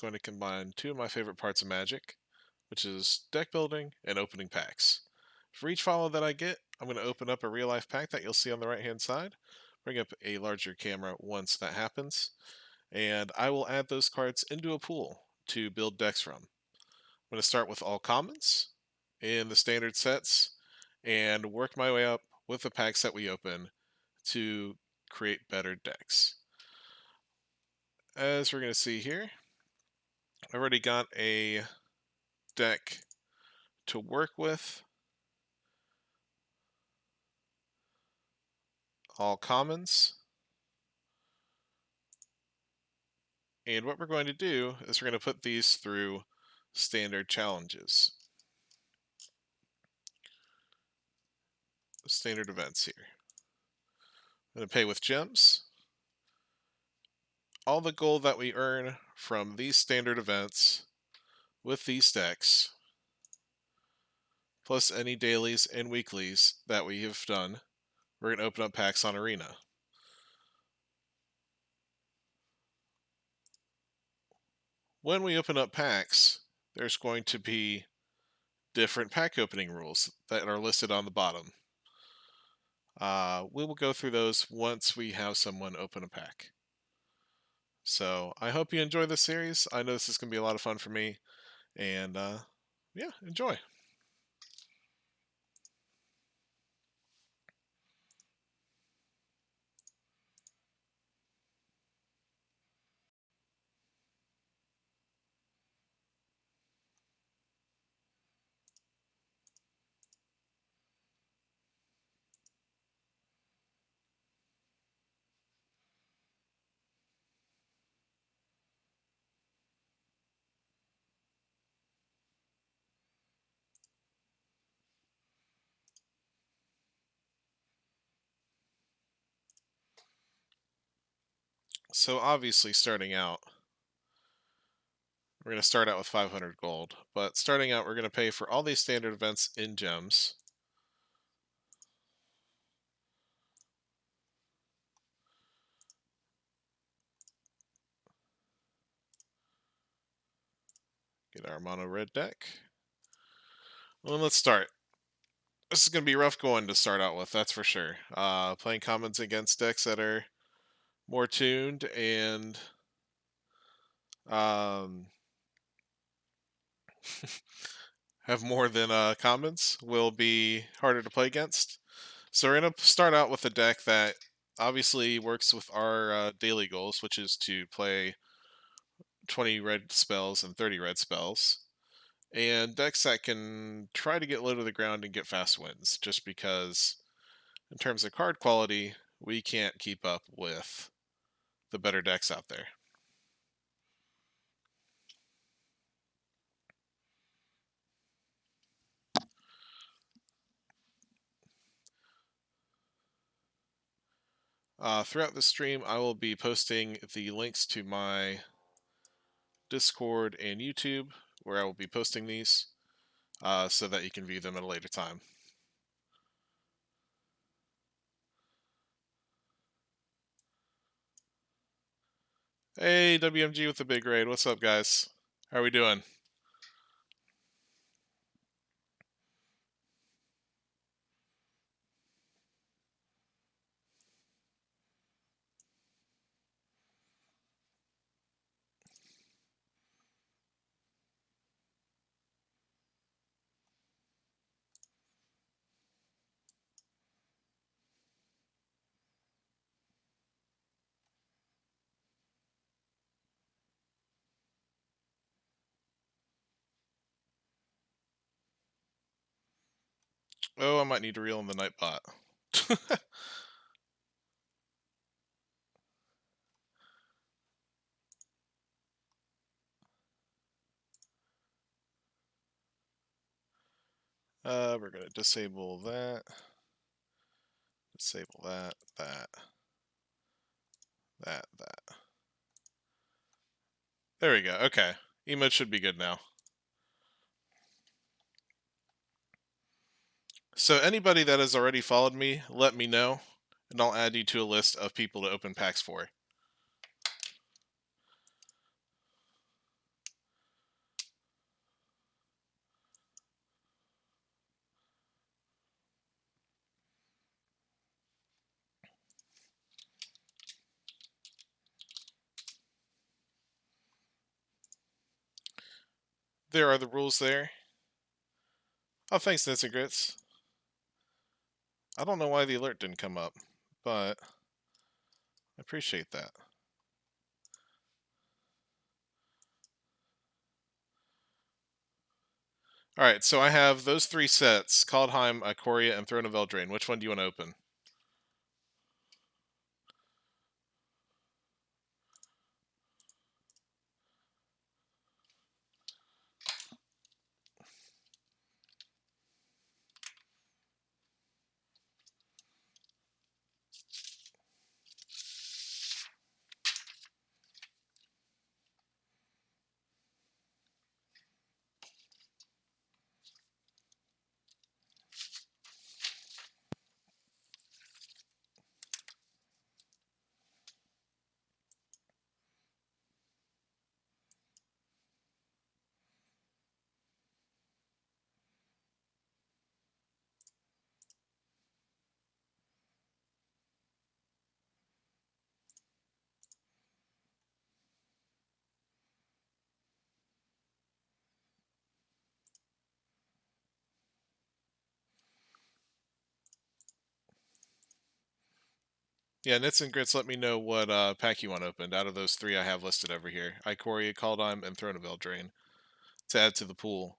going to combine two of my favorite parts of Magic, which is deck building and opening packs. For each follow that I get, I'm going to open up a real life pack that you'll see on the right hand side, bring up a larger camera once that happens, and I will add those cards into a pool to build decks from. I'm going to start with all commons in the standard sets and work my way up with the packs that we open to create better decks. As we're going to see here, I've already got a deck to work with. All commons. And what we're going to do is we're going to put these through standard challenges. Standard events here. I'm going to pay with gems. All the gold that we earn from these standard events with these decks, plus any dailies and weeklies that we have done, we're going to open up packs on Arena. When we open up packs, there's going to be different pack opening rules that are listed on the bottom. We will go through those once we have someone open a pack. So I hope you enjoy this series. I know this is going to be a lot of fun for me. And yeah, enjoy. So obviously starting out, we're going to start out with 500 gold. But starting out, we're going to pay for all these standard events in gems. Get our mono red deck. Well, let's start. This is going to be rough going to start out with, that's for sure. Playing commons against decks that are more tuned and have more than commons will be harder to play against. So we're going to start out with a deck that obviously works with our daily goals, which is to play 20 red spells and 30 red spells. And decks that can try to get low to the ground and get fast wins, just because in terms of card quality, we can't keep up with the better decks out there. Throughout the stream, I will be posting the links to my Discord and YouTube, where I will be posting these, so that you can view them at a later time. Hey, WMG with the big raid. What's up, guys? How are we doing? Oh, I might need to reel in the Nightbot. We're going to disable that. Disable that. There we go. Okay. Emote should be good now. So anybody that has already followed me, let me know, and I'll add you to a list of people to open packs for. there are the rules there. Oh, thanks, Nits and Grits. I don't know why the alert didn't come up, but I appreciate that. Alright, so I have those 3 sets, Kaldheim, Ikoria, and Throne of Eldraine. Which one do you want to open? Yeah, Nits and Grits, let me know what pack you want opened out of those 3 I have listed over here. Ikoria, Kaldheim, and Throne of Eldraine to add to the pool.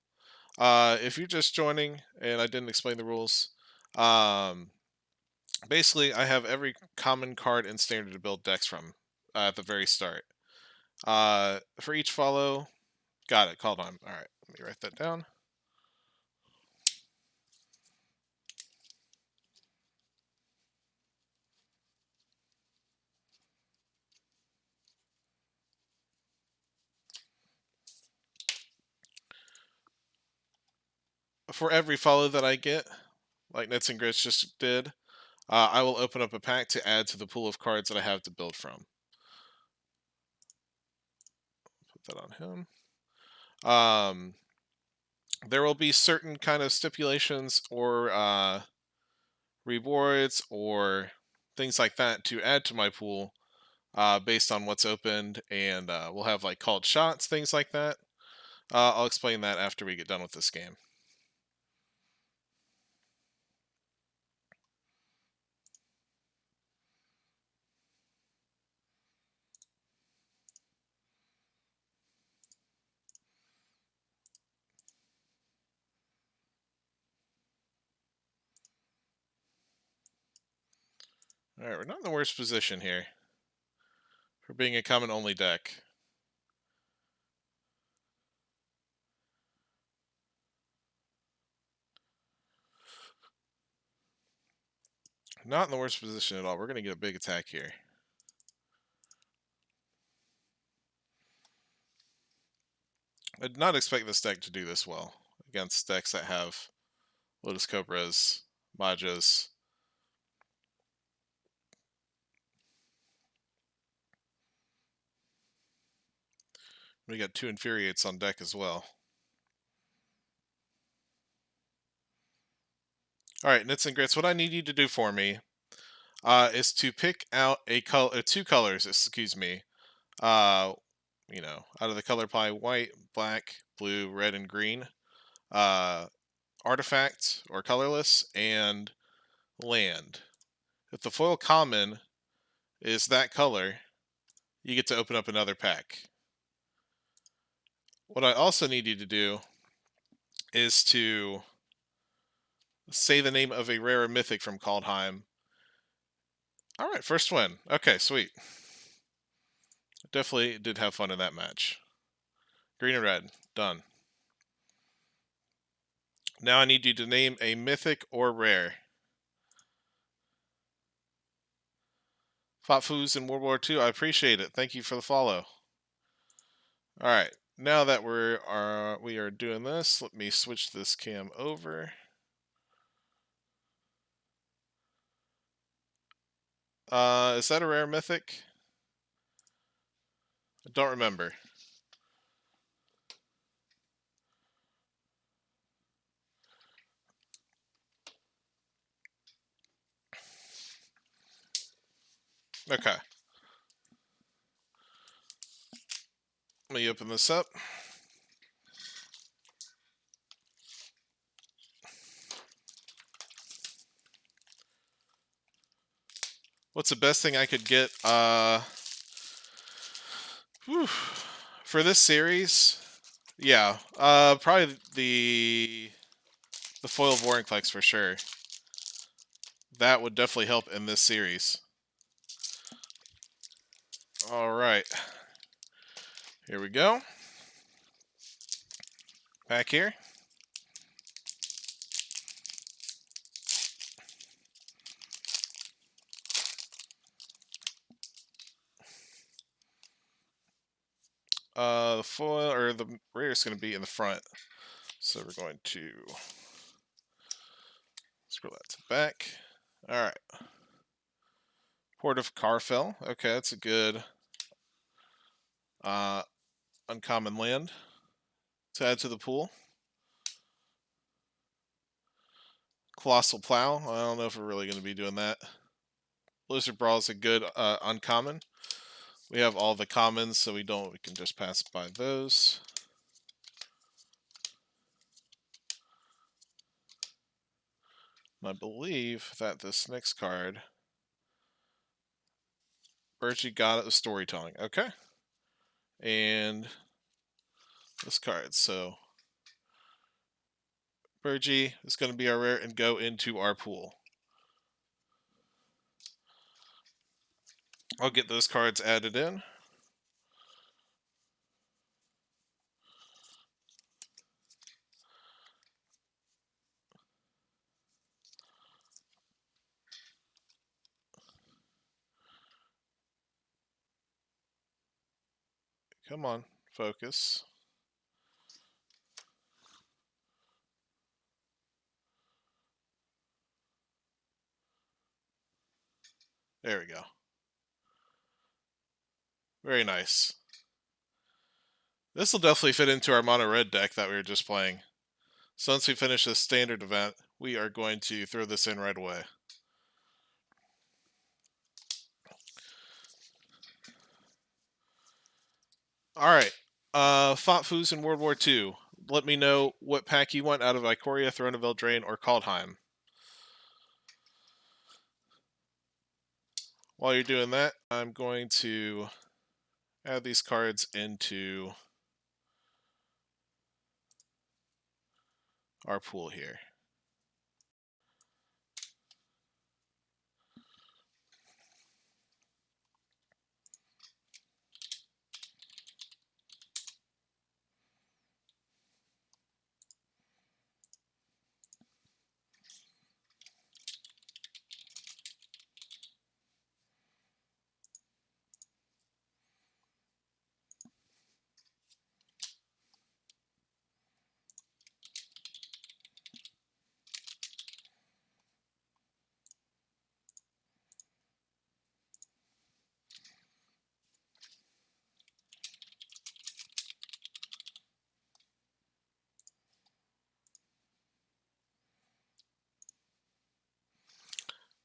If you're just joining and I didn't explain the rules, um, basically I have every common card in Standard to build decks from at the very start. For each follow, got it, Kaldheim. Alright, let me write that down. For every follow that I get, like Nits and Grits just did, I will open up a pack to add to the pool of cards that I have to build from. Put that on him. There will be certain kind of stipulations or rewards or things like that to add to my pool based on what's opened, and we'll have like called shots, things like that. I'll explain that after we get done with this game. Alright, we're not in the worst position here for being a common only deck. Not in the worst position at all. We're going to get a big attack here. I did not expect this deck to do this well against decks that have Lotus Cobras, Majas. We got 2 Infuriates on deck as well. Alright, Nits and Grits, what I need you to do for me is to pick out a color, 2 colors, excuse me. Out of the color pie, white, black, blue, red, and green. Artifact or colorless, and land. If the foil common is that color, you get to open up another pack. What I also need you to do is to say the name of a rare or mythic from Kaldheim. Alright, first win. Okay, sweet. Definitely did have fun in that match. Green and red. Done. Now I need you to name a mythic or rare. Fought Foos in World War II. I appreciate it. Thank you for the follow. Alright, now that we are doing this, let me switch this cam over. Is that a rare mythic? I don't remember. Okay. Let me open this up. What's the best thing I could get? Whew. For this series, yeah, probably the foil Vorinclex for sure. That would definitely help in this series. All right, here we go. Back here. The foil or the rare is going to be in the front, so we're going to scroll that to the back. All right. Port of Carfell. Okay, that's a good uncommon land to add to the pool. Colossal Plow. I don't know if we're really going to be doing that. Blizzard Brawl is a good uncommon. We have all the commons, so we can just pass by those. I believe that this next card, Bergie got it with storytelling. Okay. And this card. So Bergie is going to be our rare and go into our pool. I'll get those cards added in. Come on, focus. There we go. Very nice. This will definitely fit into our mono red deck that we were just playing. So once we finish this standard event, we are going to throw this in right away. Alright. Font-Foos in World War II. Let me know what pack you want out of Ikoria, Throne of Eldraine, or Kaldheim. While you're doing that, I'm going to add these cards into our pool here.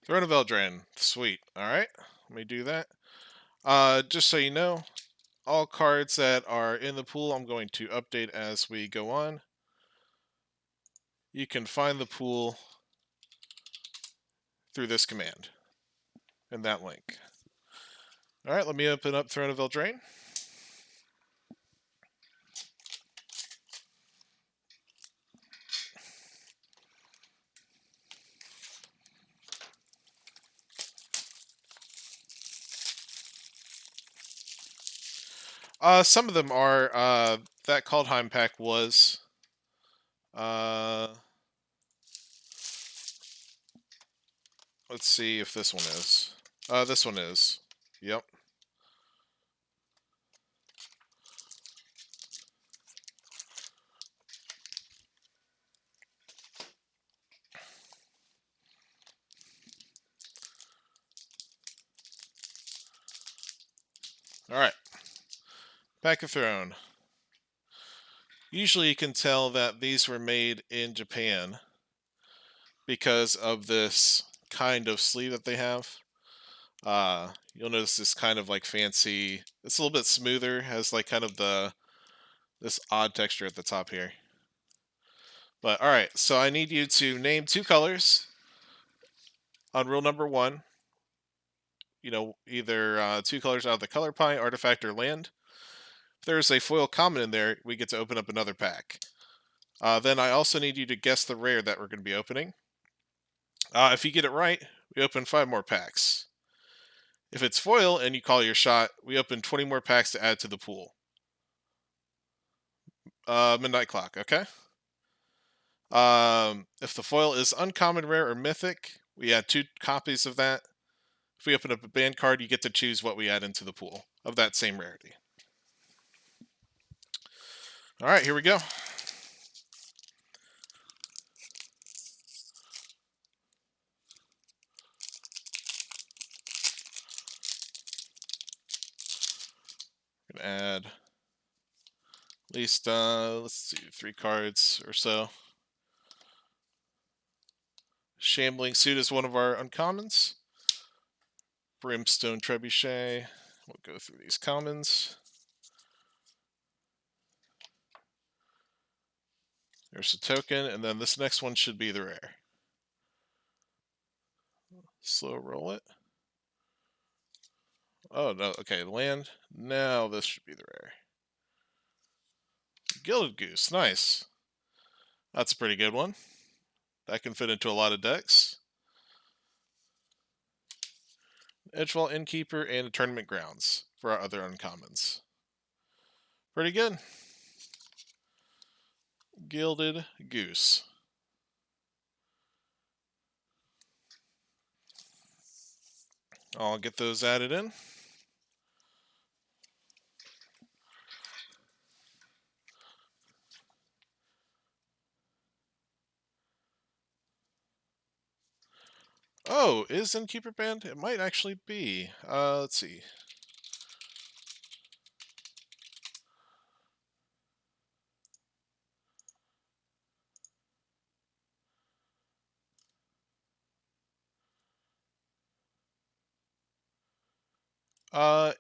Throne of Eldraine. Sweet. Alright, let me do that. Just so you know, all cards that are in the pool I'm going to update as we go on. You can find the pool through this command and that link. Alright, let me open up Throne of Eldraine. Some of them are. That Kaldheim pack was. Let's see if this one is. This one is. Yep. Alright. Pack of Throne. Usually you can tell that these were made in Japan because of this kind of sleeve that they have. You'll notice this kind of like fancy, it's a little bit smoother, has like kind of this odd texture at the top here. But alright, so I need you to name two colors on rule number 1 either 2 colors out of the color pie, artifact, or land. If there's a foil common in there, we get to open up another pack. Then I also need you to guess the rare that we're going to be opening. If you get it right, we open 5 more packs. If it's foil and you call your shot, we open 20 more packs to add to the pool. Midnight clock, okay? If the foil is uncommon, rare, or mythic, we add 2 copies of that. If we open up a banned card, you get to choose what we add into the pool of that same rarity. All right, here we go. Gonna add at least, let's see, 3 cards or so. Shambling Suit is one of our uncommons. Brimstone Trebuchet. We'll go through these commons. There's a token, and then this next one should be the rare. Slow roll it. Oh, no, okay, land. Now this should be the rare. Gilded Goose, nice. That's a pretty good one. That can fit into a lot of decks. Edgewall Innkeeper and a Tournament Grounds for our other uncommons. Pretty good. Gilded Goose. I'll get those added in. Oh, is Innkeeper banned? It might actually be. Let's see.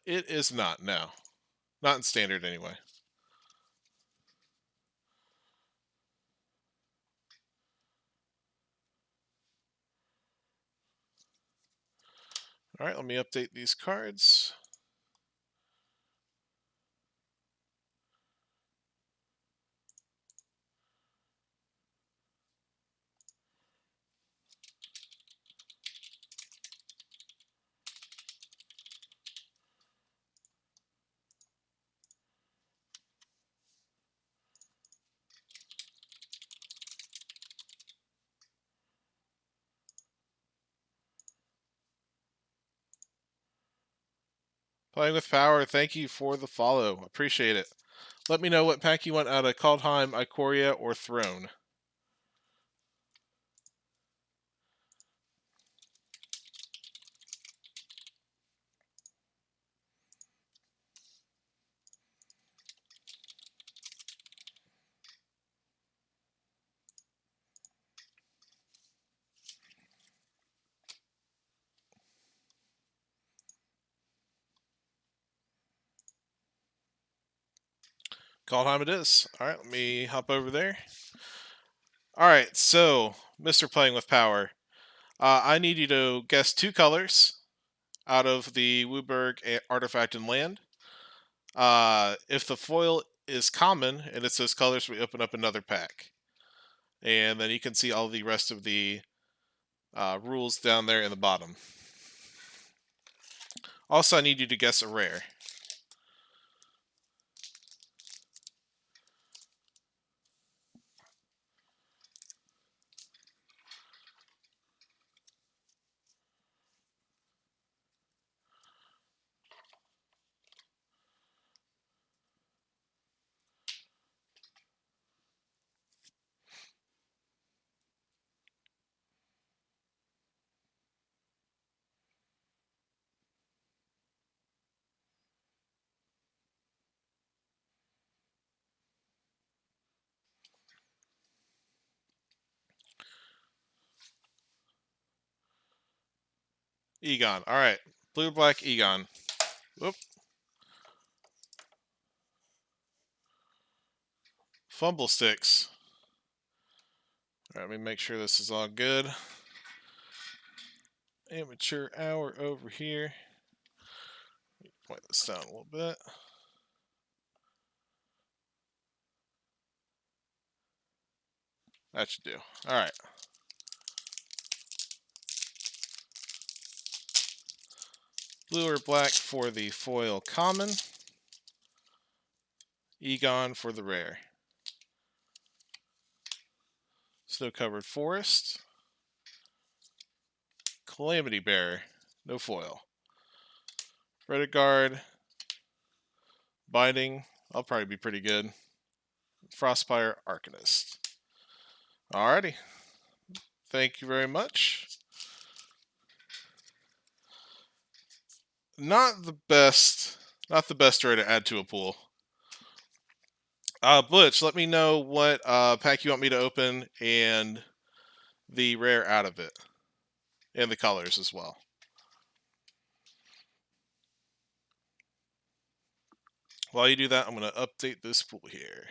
It is not, no. Not in standard anyway. Alright, let me update these cards. Playing with Power, thank you for the follow. Appreciate it. Let me know what pack you want out of Kaldheim, Ikoria, or Throne. Kaldheim it is. Alright, let me hop over there. Alright, so, Mr. Playing with Power. I need you to guess 2 colors out of the Wooburg artifact and land. If the foil is common and it's those colors, we open up another pack. And then you can see all the rest of the rules down there in the bottom. Also, I need you to guess a rare. Egon. Alright. Blue-black Egon. Whoop. Fumble Sticks. Alright, let me make sure this is all good. Amateur hour over here. point this down a little bit. That should do. All right. Blue or black for the foil common. Egon for the rare. Snow-covered forest. Calamity Bearer. No foil. Redguard. Binding. I'll probably be pretty good. Frostfire Arcanist. Alrighty. Thank you very much. Not the best rare to add to a pool. Butch, let me know what pack you want me to open and the rare out of it. And the colors as well. While you do that, I'm going to update this pool here.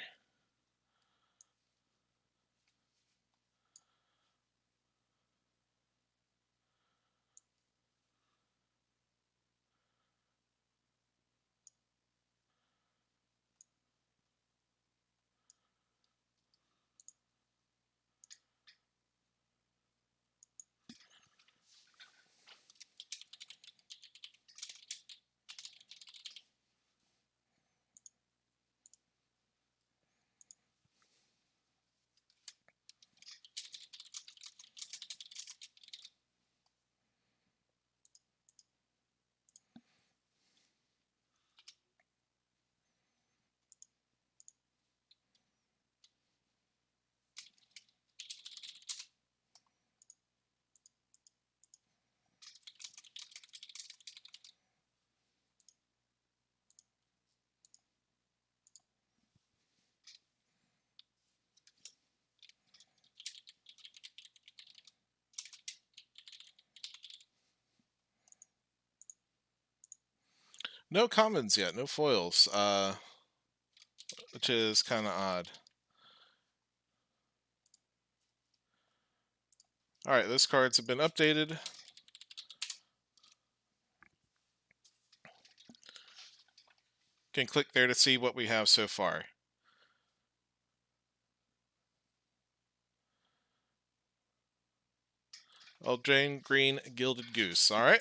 No commons yet, no foils, which is kind of odd. Alright, those cards have been updated. Can click there to see what we have so far. Eldraine Green Gilded Goose. Alright.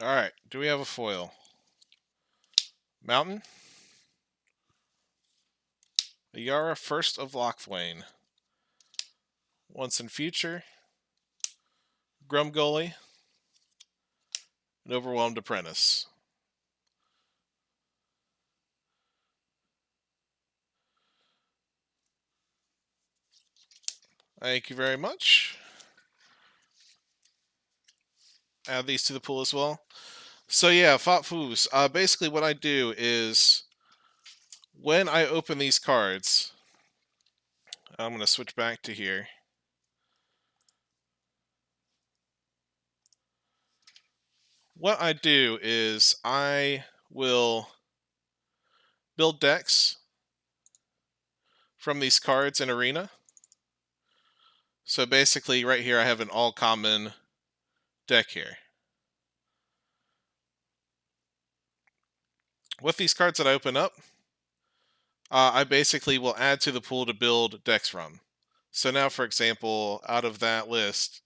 Alright, do we have a foil? Mountain. Yara First of Lochflane. Once in Future. Grumgully. An Overwhelmed Apprentice. Thank you very much. Add these to the pool as well. So yeah, Fat Foos. Basically what I do is when I open these cards, I'm going to switch back to here. What I do is I will build decks from these cards in Arena. So basically right here I have an all-common deck here. With these cards that I open up, I basically will add to the pool to build decks from. So now, for example, out of that list,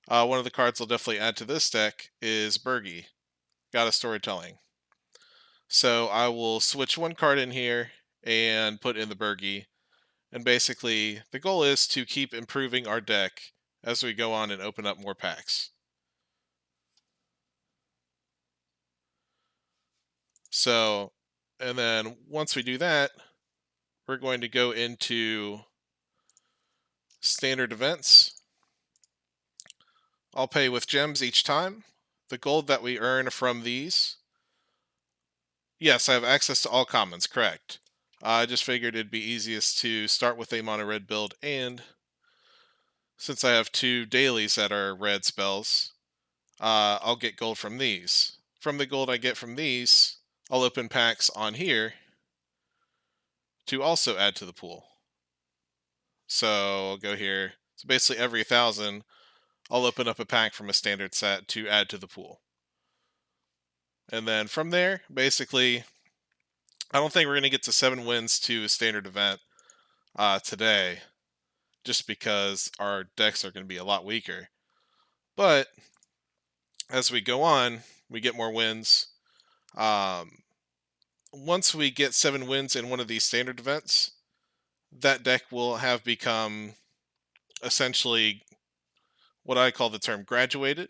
one of the cards I'll definitely add to this deck is Bergie, God of Storytelling. So I will switch one card in here and put in the Bergie. And basically, the goal is to keep improving our deck as we go on and open up more packs. So, and then once we do that, we're going to go into standard events. I'll pay with gems each time. The gold that we earn from these. Yes, I have access to all commons, correct. I just figured it'd be easiest to start with a mono red build and since I have 2 dailies that are red spells, I'll get gold from these. From the gold I get from these, I'll open packs on here to also add to the pool. So I'll go here. So basically every 1,000, I'll open up a pack from a standard set to add to the pool. And then from there, basically, I don't think we're going to get to 7 wins to a standard event today, just because our decks are going to be a lot weaker. But as we go on, we get more wins. Once we get 7 wins in one of these standard events, that deck will have become essentially what I call the term graduated,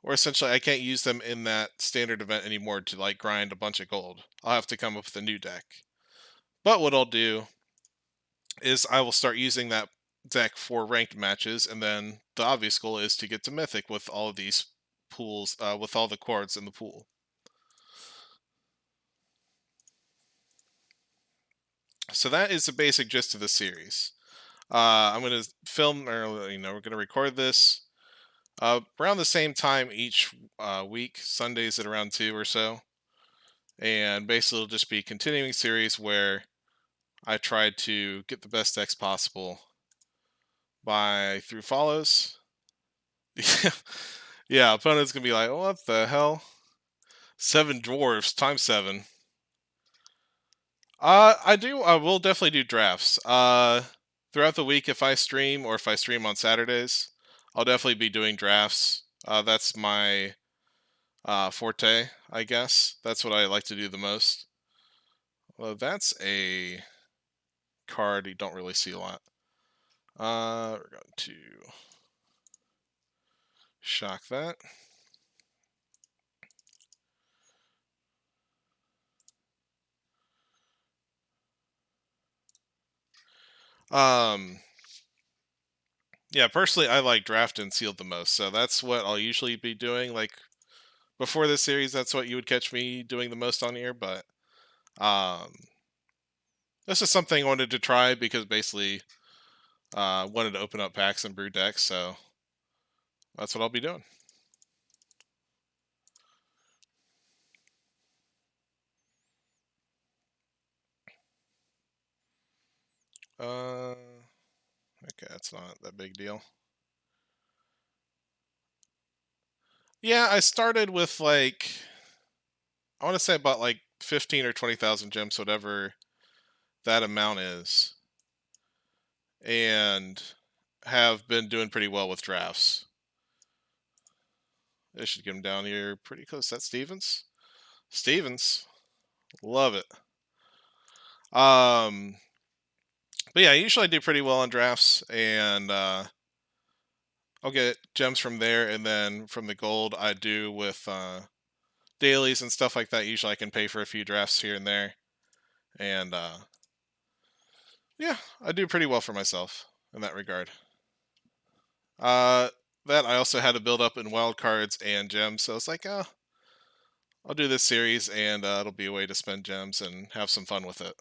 or essentially I can't use them in that standard event anymore to like grind a bunch of gold. I'll have to come up with a new deck. But what I'll do is I will start using that deck for ranked matches, and then the obvious goal is to get to Mythic with all of these pools, with all the cards in the pool. So that is the basic gist of the series. I'm going to film, or we're going to record this around the same time each week, Sundays at around 2 or so. And basically, it'll just be a continuing series where I try to get the best decks possible by through follows. Yeah, opponent's going to be like, what the hell? 7 dwarves times 7. I will definitely do drafts. Throughout the week, if I stream or if I stream on Saturdays, I'll definitely be doing drafts. That's my forte, I guess. That's what I like to do the most. Well, that's a card you don't really see a lot. We're going to shock that. Yeah, personally, I like draft and sealed the most, so that's what I'll usually be doing. Like before this series, that's what you would catch me doing the most on here. But um, this is something I wanted to try because basically, wanted to open up packs and brew decks, so that's what I'll be doing. Okay, that's not that big deal. Yeah, I started with like I want to say about like 15 or 20,000 gems, whatever that amount is, and have been doing pretty well with drafts. They should get him down here pretty close. That's Stevens. Stevens, love it. Um, but yeah, usually I do pretty well on drafts, and I'll get gems from there, and then from the gold I do with dailies and stuff like that. Usually I can pay for a few drafts here and there, and yeah, I do pretty well for myself in that regard. Uh, that I also had to build up in wild cards and gems, so it's like, I'll do this series, and it'll be a way to spend gems and have some fun with it.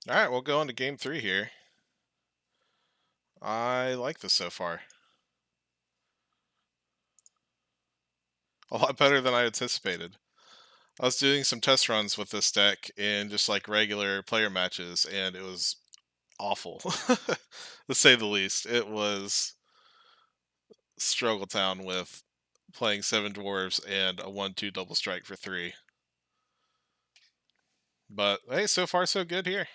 All right, we'll go on to game 3 here. I like this so far. A lot better than I anticipated. I was doing some test runs with this deck in just like regular player matches, and it was awful, to say the least. It was struggle town with playing 7 dwarves and a 1/2 double strike for 3. But hey, so far so good here.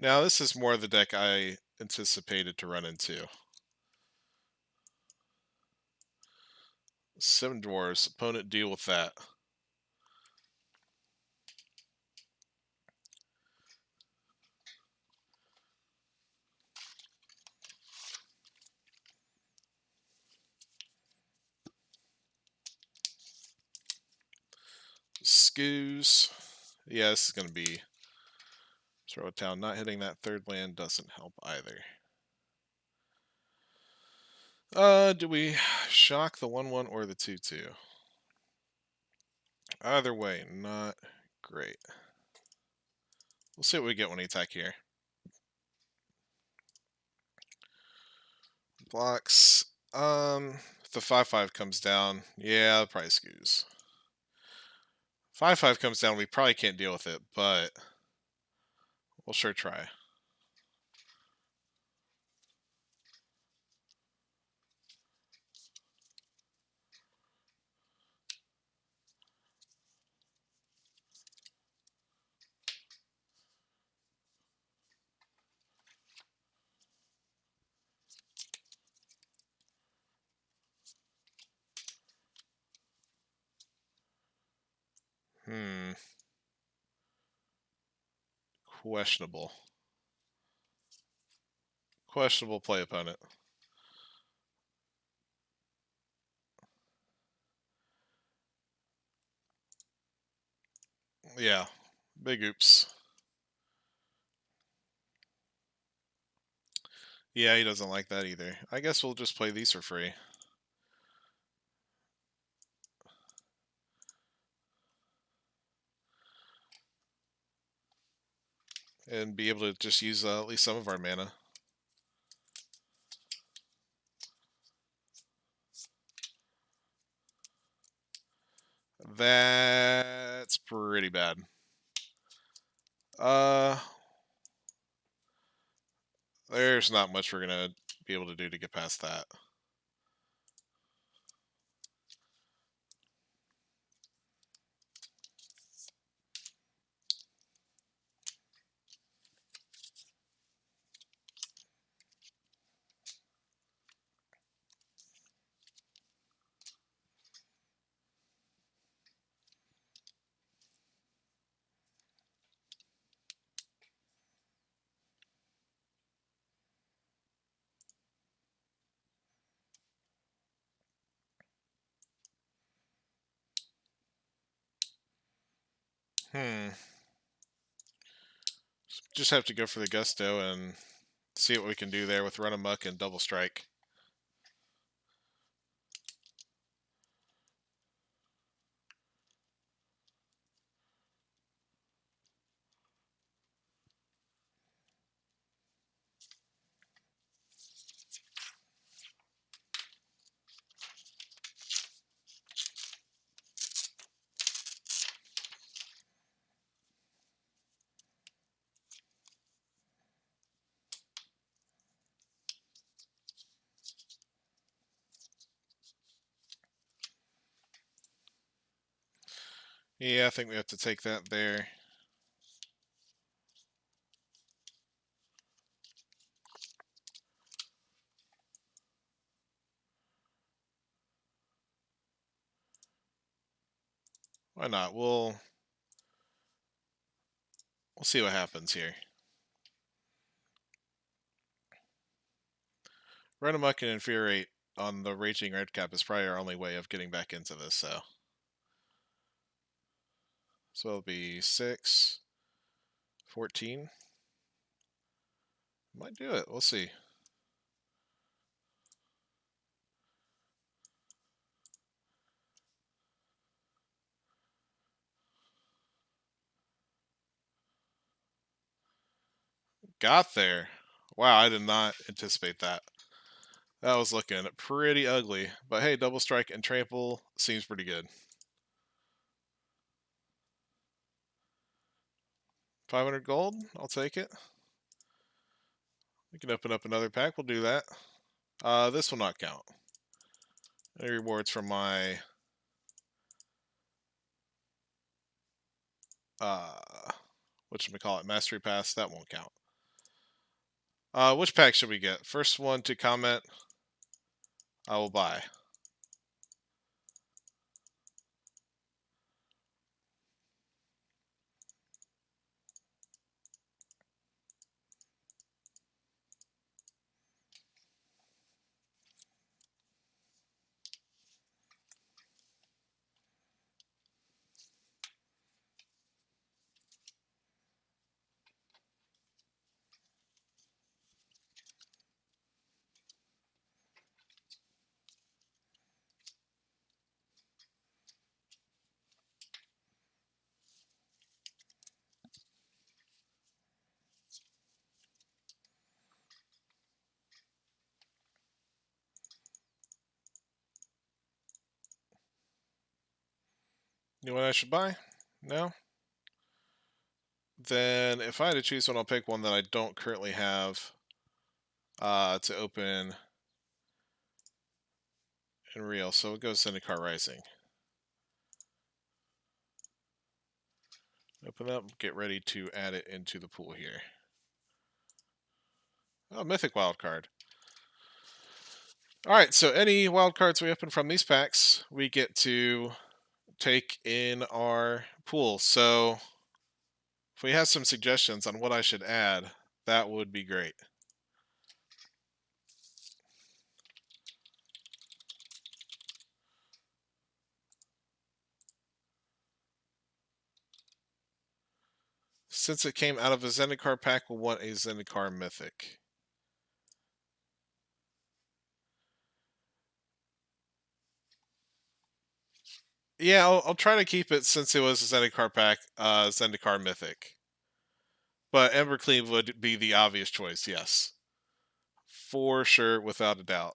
Now this is more the deck I anticipated to run into. 7 dwarves, opponent deal with that. goose. Yeah, this is going to be throw it down. Not hitting that third land doesn't help either. Do we shock the 1/1 or the 2/2? Either way, not great. We'll see what we get when we attack here. Blocks. If the 5/5 comes down, yeah, probably skews. 5/5 comes down, we probably can't deal with it, but we'll sure try. Questionable. Questionable play, opponent. Yeah, big oops. Yeah, he doesn't like that either. I guess we'll just play these for free. And be able to just use at least some of our mana. That's pretty bad. There's not much we're gonna be able to do to get past that. Just have to go for the gusto and see what we can do there with run amok and double strike. Yeah, I think we have to take that there. Why not? We'll see what happens here. Run amok and infuriate on the raging red cap is probably our only way of getting back into this, so it'll be 6, 14. Might do it. We'll see. Got there. Wow, I did not anticipate that. That was looking pretty ugly. But hey, double strike and trample seems pretty good. 500 gold? I'll take it. We can open up another pack. We'll do that. This will not count. Any rewards from my whatchamacallit, Mastery Pass, that won't count. Which pack should we get? First one to comment, I will buy. You know what I should buy? No? Then if I had to choose one, I'll pick one that I don't currently have to open in real. So it goes Zendikar Rising. Open up, get ready to add it into the pool here. Oh, Mythic wildcard. Alright, so any wildcards we open from these packs, we get to take in our pool. So if we have some suggestions on what I should add, that would be great. Since it came out of a Zendikar pack, we'll want a Zendikar Mythic. Yeah, I'll try to keep it since it was a Zendikar pack, Zendikar Mythic. But Embercleave would be the obvious choice, yes. For sure, without a doubt.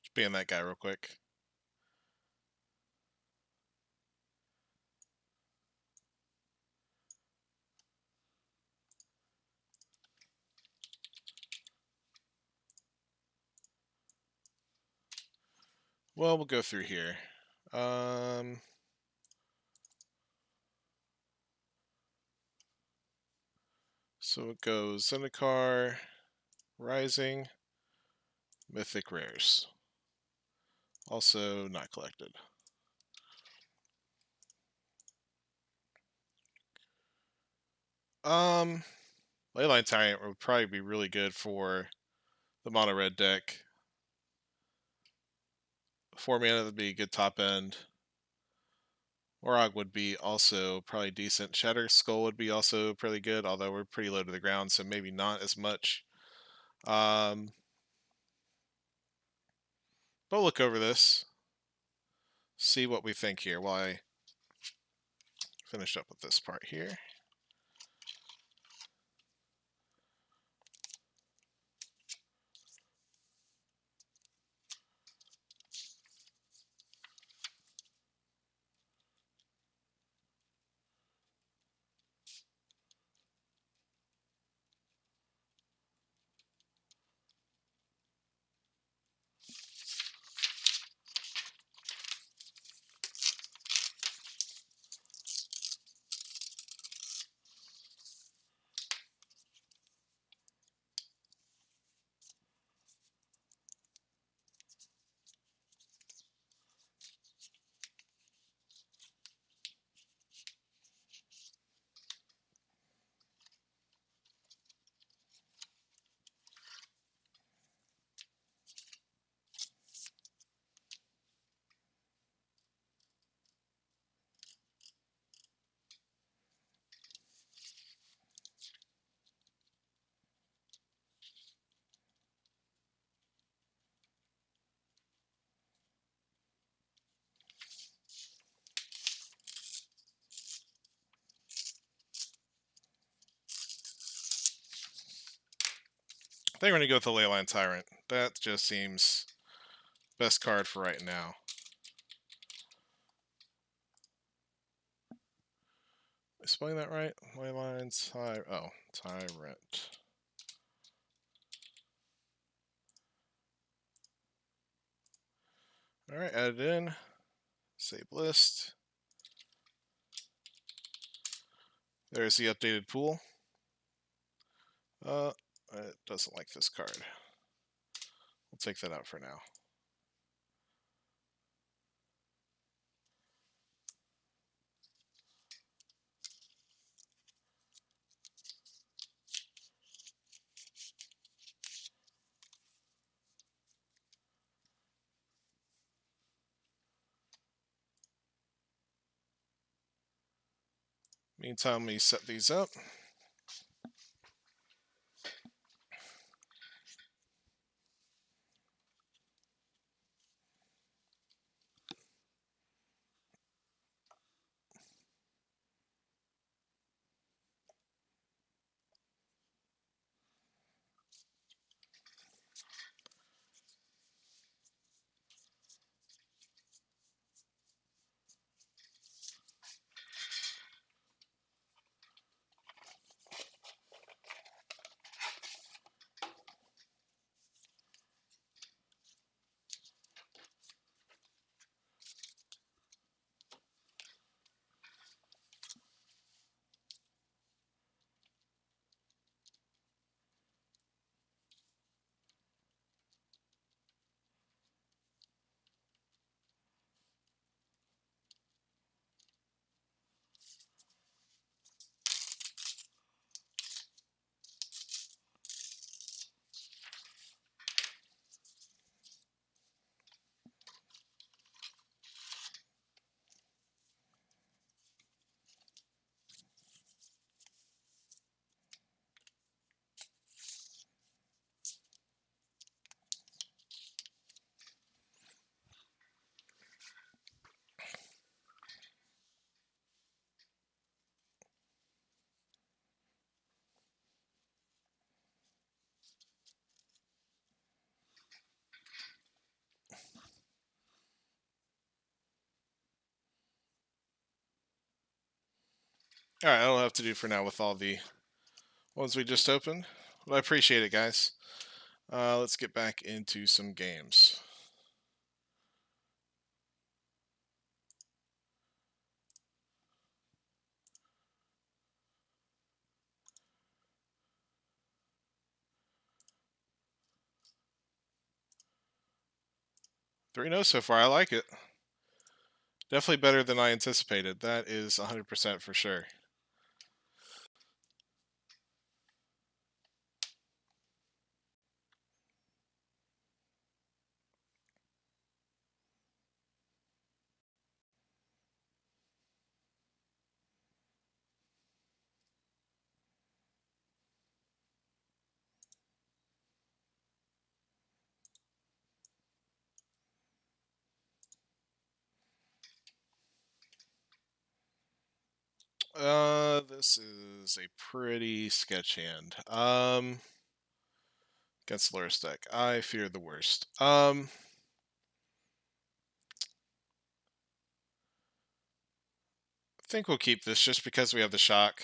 Just being that guy real quick. Well, we'll go through here. So it goes Zendikar, Rising, Mythic Rares. Also not collected. Leyline Tyrant would probably be really good for the mono red deck. 4 mana would be a good top end. Orog would be also probably decent. Shatter Skull would be also pretty good, although we're pretty low to the ground, so maybe not as much. But we'll look over this, see what we think here while I finish up with this part here. I think we're going to go with the Leyline Tyrant. That just seems best card for right now. Am I spelling that right? Leyline Tyrant. Alright, add it in. Save list. There's the updated pool. It doesn't like this card. We'll take that out for now. Meantime, let me set these up. Alright, I don't have to do for now with all the ones we just opened. But I appreciate it, guys. Let's get back into some games. Three 0 so far. I like it. Definitely better than I anticipated. That is 100% for sure. This is a pretty sketch hand. Against Luris deck. I fear the worst. I think we'll keep this just because we have the shock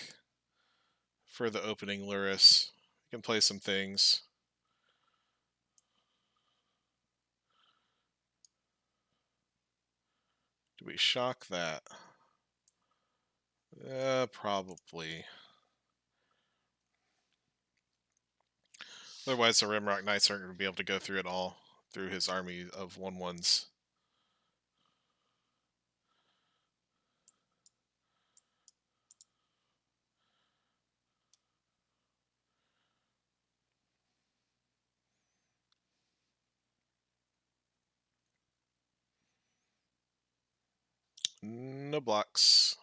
for the opening Luris. We can play some things. Do we shock that? Probably. Otherwise, the Rimrock Knights aren't going to be able to go through it all through his army of 1/1s. No blocks.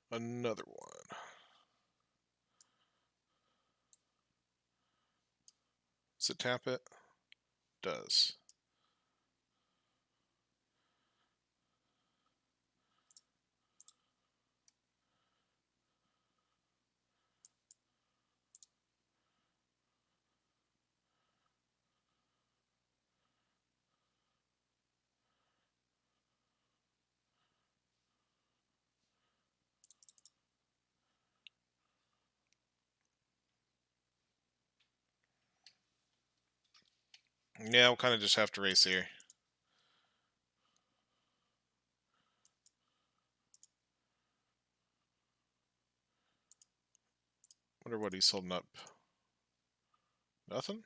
Another one. Does it tap it? Does. Yeah, we'll kind of just have to race here. Wonder what he's holding up. Nothing?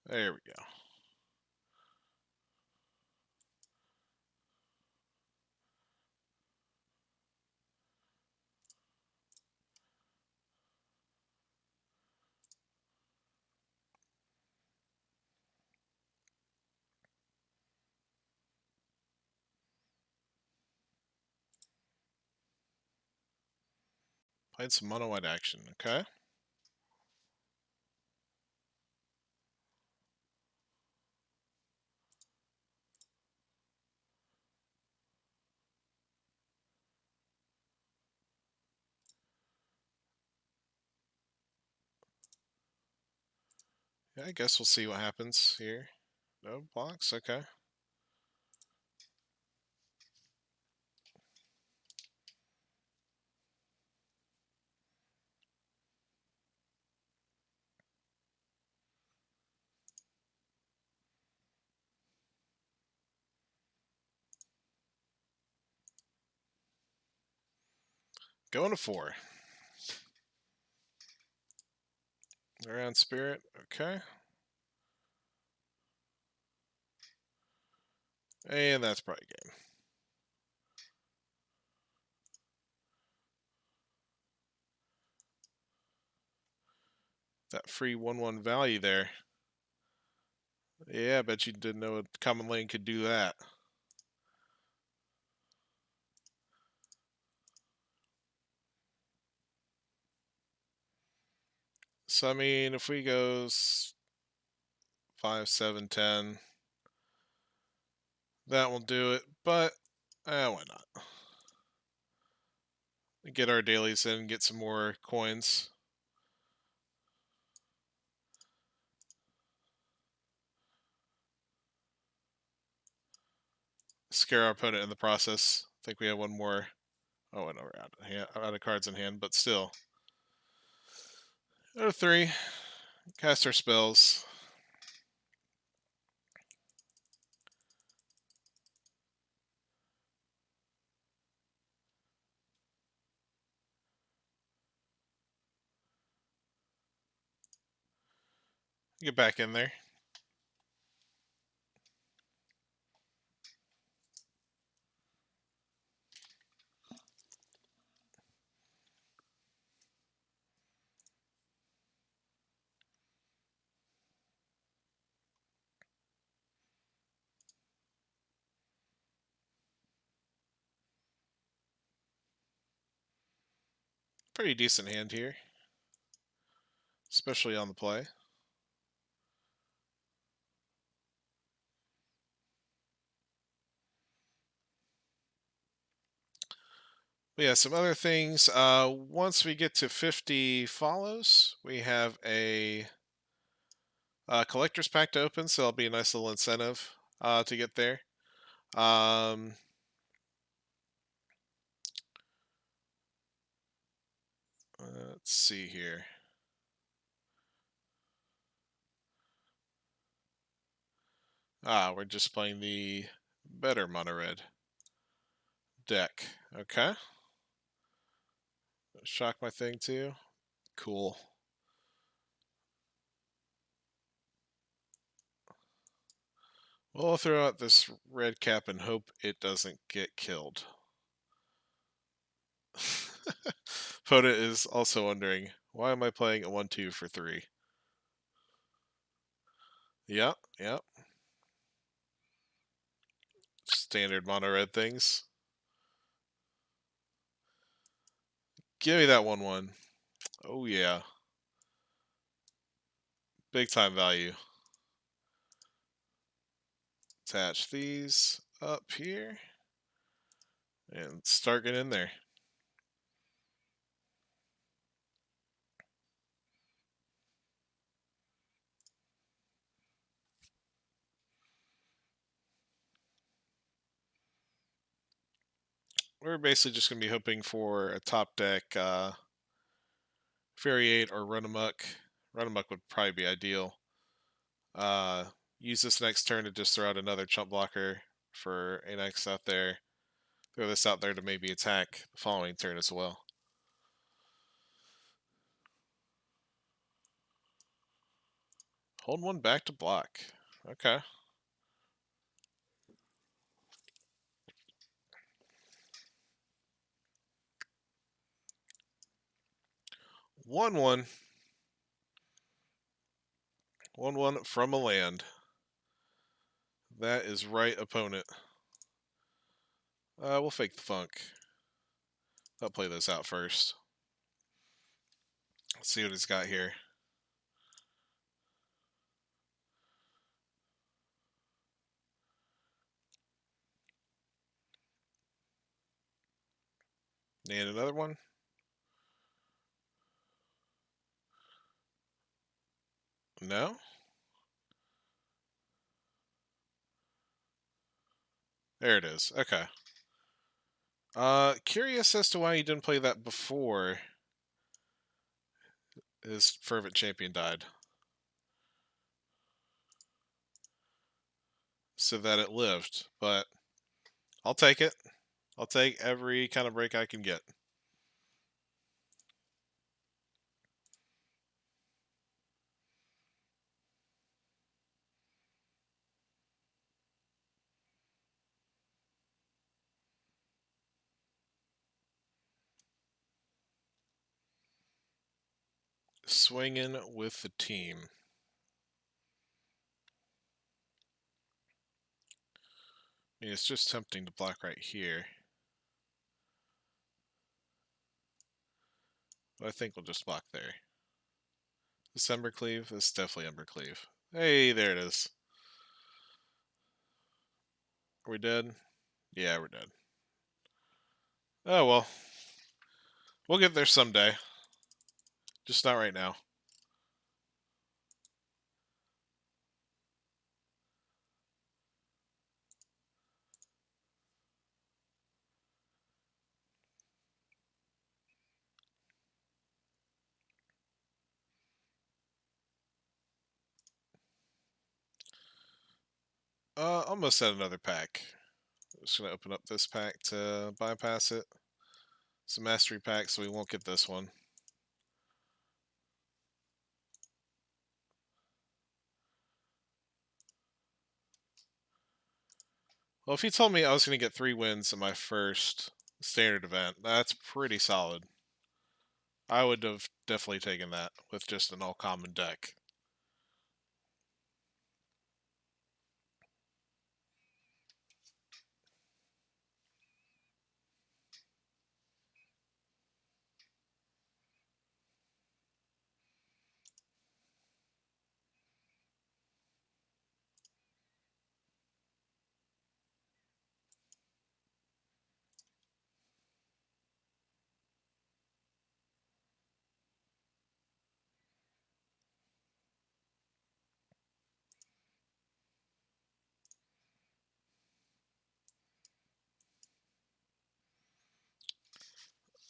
There we go. Playing some mono white action. Okay. Yeah, I guess we'll see what happens here. No blocks. Okay. Going to 4. Around spirit. Okay. And that's probably game. That free 1/1 value there. Yeah, I bet you didn't know a common lane could do that. So I mean, if we go 5, 7, 10, that will do it. But why not? Get our dailies in, get some more coins. Scare our opponent in the process. I think we have one more. Oh, and we're out of cards in hand, but still. Out of 3. Cast our spells. Get back in there. Pretty decent hand here, especially on the play. But yeah, some other things. Once we get to 50 follows, we have a collector's pack to open, so it'll be a nice little incentive to get there. Let's see here. We're just playing the better mono red deck. Okay. Shock my thing too. Cool. We'll throw out this red cap and hope it doesn't get killed. Poda is also wondering, why am I playing a 1/2 for 3? Yep, yep. Standard mono red things. Give me that 1/1. Oh yeah. Big time value. Attach these up here and start getting in there. We're basically just going to be hoping for a top deck Variate or Run Amok. Run Amok would probably be ideal. Use this next turn to just throw out another chump blocker for an X out there. Throw this out there to maybe attack the following turn as well. Hold 1 back to block. Okay. One 1/1 from a land. That is right, opponent. We'll fake the funk. I'll play this out first. Let's see what he's got here. And another one. No? There it is. Okay. Curious as to why he didn't play that before his fervent champion died. So that it lived. But I'll take it. I'll take every kind of break I can get. Swinging with the team. I mean, it's just tempting to block right here. But I think we'll just block there. This Embercleave? This is definitely Embercleave. Hey, there it is. Are we dead? Yeah, we're dead. Oh, well. We'll get there someday. Just not right now. Almost at another pack. Just gonna open up this pack to bypass it. It's a mastery pack, so we won't get this one. Well, if he told me I was gonna get 3 wins in my first standard event, that's pretty solid. I would have definitely taken that with just an all-common deck.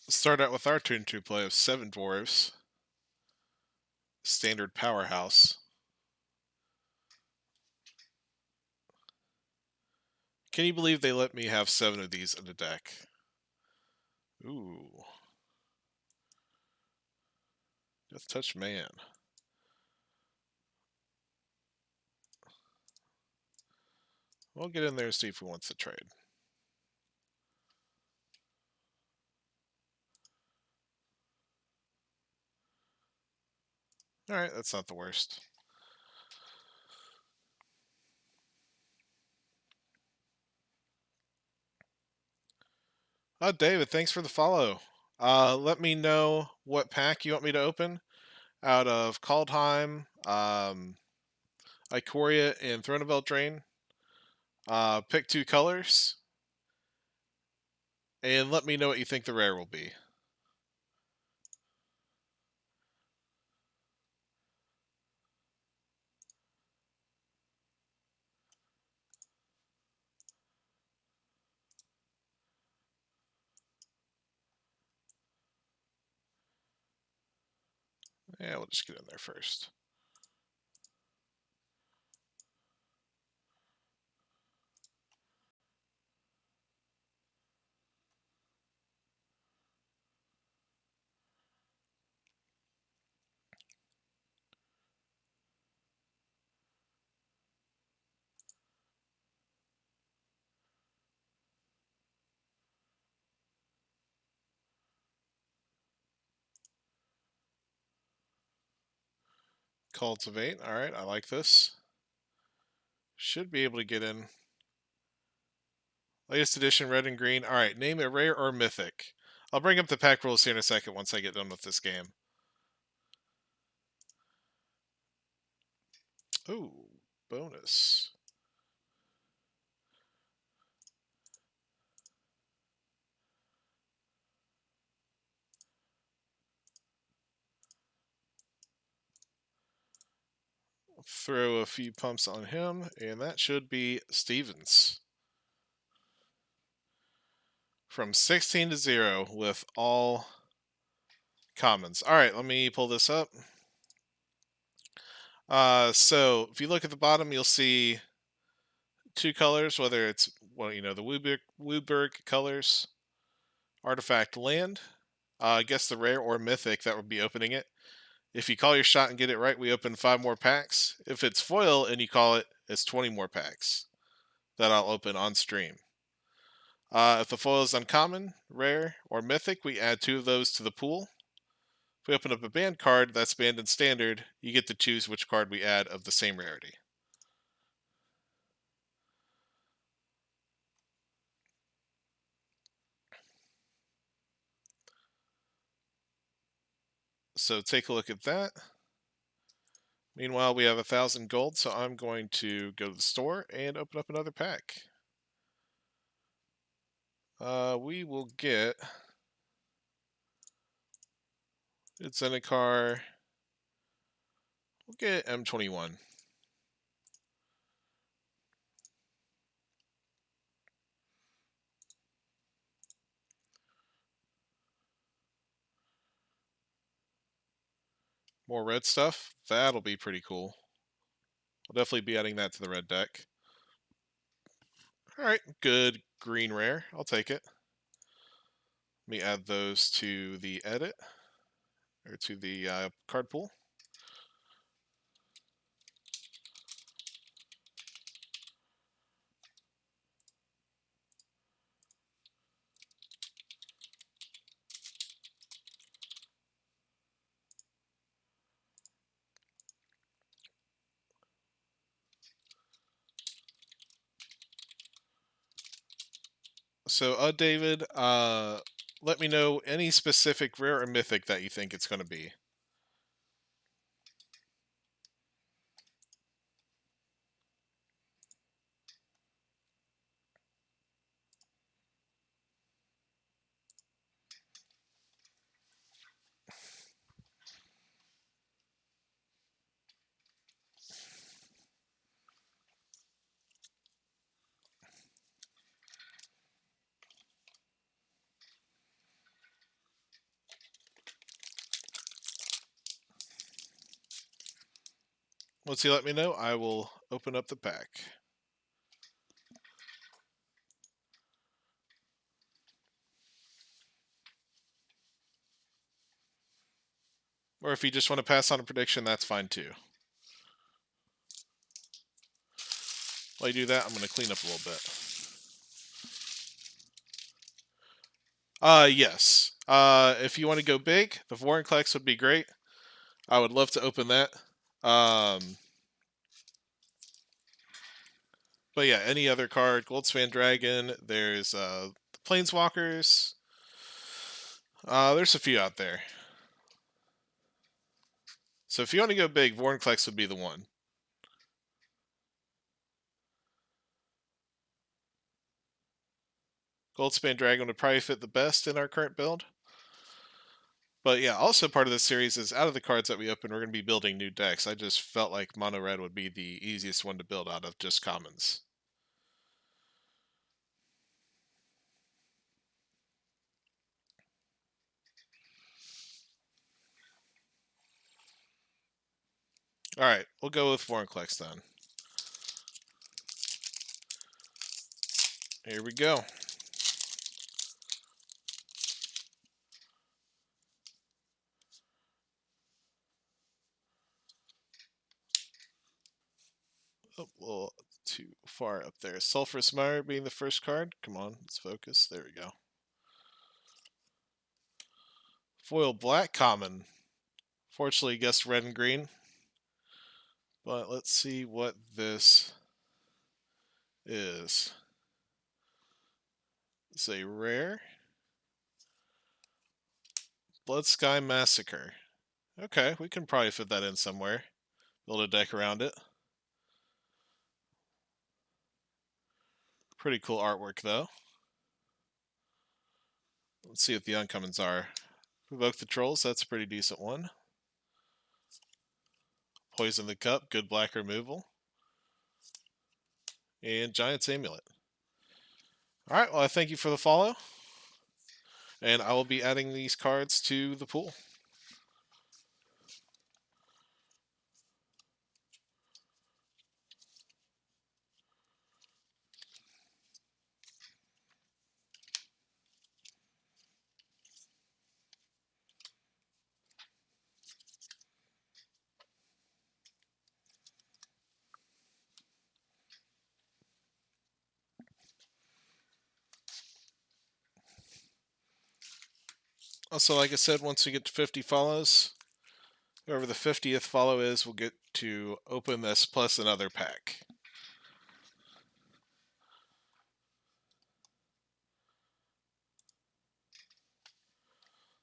Start out with our turn 2 play of 7 dwarves. Standard powerhouse. Can you believe they let me have 7 of these in the deck? Ooh. Death Touch Man. We'll get in there and see if he wants to trade. Alright, that's not the worst. David, thanks for the follow. Let me know what pack you want me to open out of Kaldheim, Ikoria, and Throne of Eldraine. Pick 2 colors, and let me know what you think the rare will be. Yeah, we'll just get in there first. Cultivate. Alright, I like this. Should be able to get in. Latest edition, red and green. Alright, name it rare or mythic. I'll bring up the pack rules here in a second once I get done with this game. Oh, bonus. Throw a few pumps on him, and that should be Stevens. From 16 to 0 with all commons. All right, let me pull this up. So if you look at the bottom, you'll see two colors, whether it's, well, the Wooburg colors, artifact land. I guess the rare or mythic that would be opening it. If you call your shot and get it right, we open 5 more packs. If it's foil and you call it, it's 20 more packs that I'll open on stream. If the foil is uncommon, rare, or mythic, we add 2 of those to the pool. If we open up a banned card that's banned in standard, you get to choose which card we add of the same rarity. So take a look at that. Meanwhile, we have 1,000 gold, so I'm going to go to the store and open up another pack. We will get Zendikar. We'll get M21. More red stuff. That'll be pretty cool. I'll definitely be adding that to the red deck. Alright, good green rare. I'll take it. Let me add those to the edit, or to the card pool. So, David, let me know any specific rare or mythic that you think it's going to be. Once you let me know, I will open up the pack. Or if you just want to pass on a prediction, that's fine too. While you do that, I'm going to clean up a little bit. Yes. If you want to go big, the Vorinclex would be great. I would love to open that. But yeah, any other card, Goldspan Dragon, there's the Planeswalkers. There's a few out there. So if you want to go big, Vorinclex would be the one. Goldspan Dragon would probably fit the best in our current build. But yeah, also part of this series is out of the cards that we open, we're going to be building new decks. I just felt like Mono Red would be the easiest one to build out of just commons. Alright, we'll go with Vorinclex then. Here we go. Oh, a little too far up there. Sulphurous Mire being the first card. Come on, let's focus. There we go. Foil Black Common. Fortunately, guessed red and green. But let's see what this is. It's a rare. Blood Sky Massacre. Okay, we can probably fit that in somewhere. Build a deck around it. Pretty cool artwork, though. Let's see what the uncommons are. Provoke the Trolls, that's a pretty decent one. Poison the Cup, good black removal. And Giant's Amulet. Alright, well, I thank you for the follow. And I will be adding these cards to the pool. Also, like I said, once we get to 50 follows, whoever the 50th follow is will get to open this plus another pack.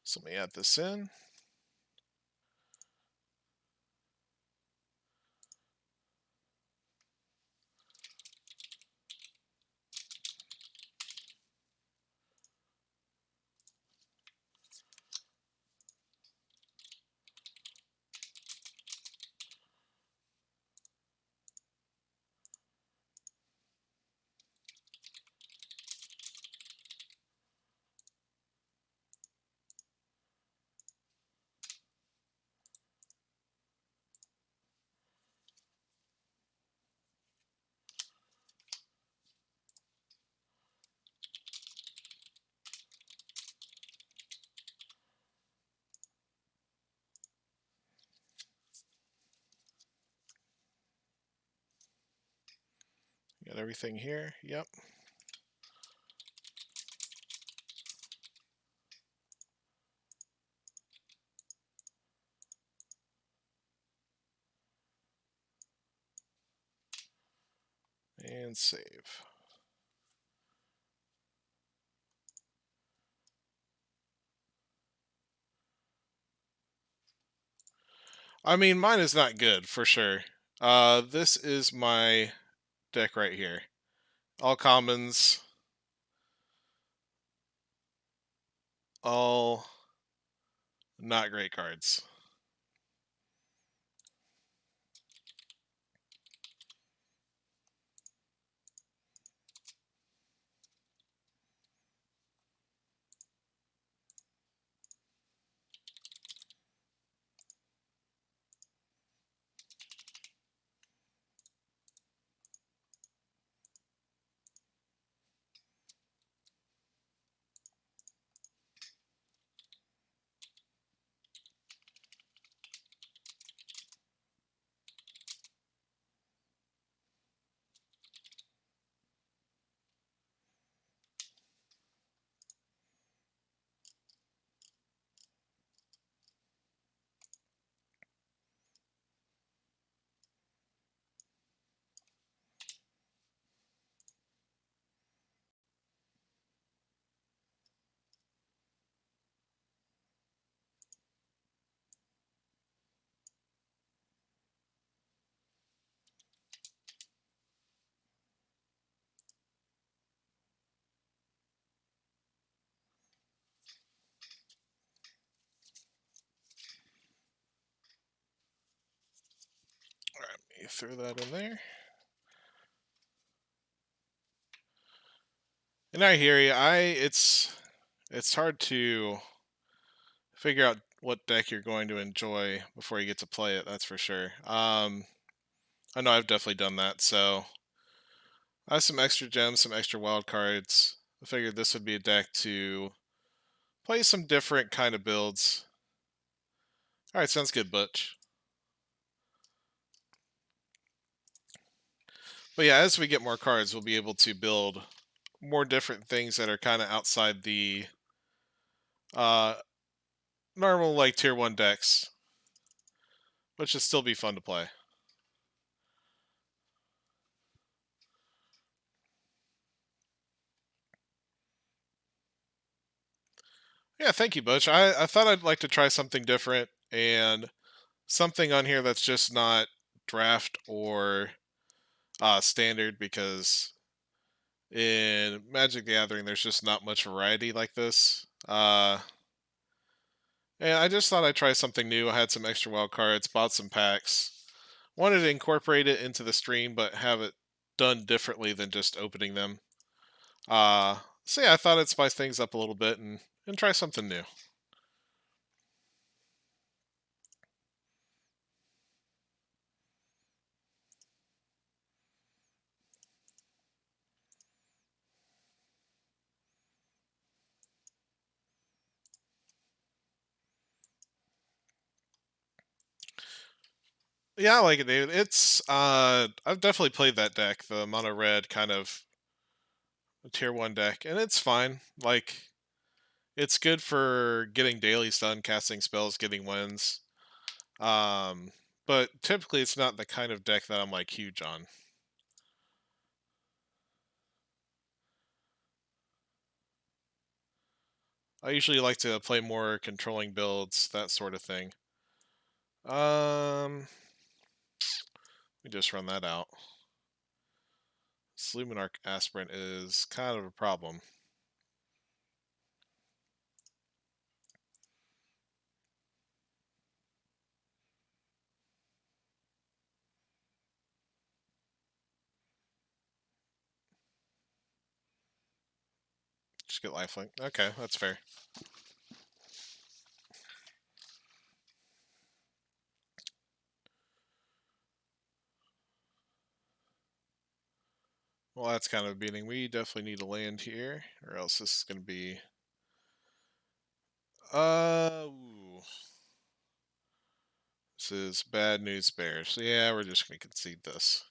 So let me add this in. Got everything here. Yep. And save. I mean, mine is not good, for sure. This is my deck right here. All commons. All not great cards. Alright, let me throw that in there. And I hear you. It's hard to figure out what deck you're going to enjoy before you get to play it. That's for sure. I know I've definitely done that. So I have some extra gems, some extra wild cards. I figured this would be a deck to play some different kind of builds. All right, sounds good, Butch. But yeah, as we get more cards, we'll be able to build more different things that are kind of outside the uh, normal like tier 1 decks, which should still be fun to play. Yeah, thank you, Butch. I thought I'd like to try something different and something on here that's just not draft or standard, because In Magic the Gathering, there's just not much variety like this. And I just thought I'd try something new. I had some extra wild cards, bought some packs, wanted to incorporate it into the stream, but have it done differently than just opening them. So yeah, I thought I'd spice things up a little bit and try something new. Yeah, I like it, dude. I've definitely played that deck, the mono red kind of tier one deck, and it's fine. Like it's good for getting dailies done, casting spells, getting wins. Um, but typically it's not the kind of deck that I'm like huge on. I usually like to play more controlling builds, that sort of thing. Let me just run that out. Sluminarch Aspirant is kind of a problem. Just get lifelink. Okay, that's fair. Well, that's kind of a beating. We definitely need to land here, or else this is going to be... Ooh. This is bad news bears. So yeah, we're just going to concede this.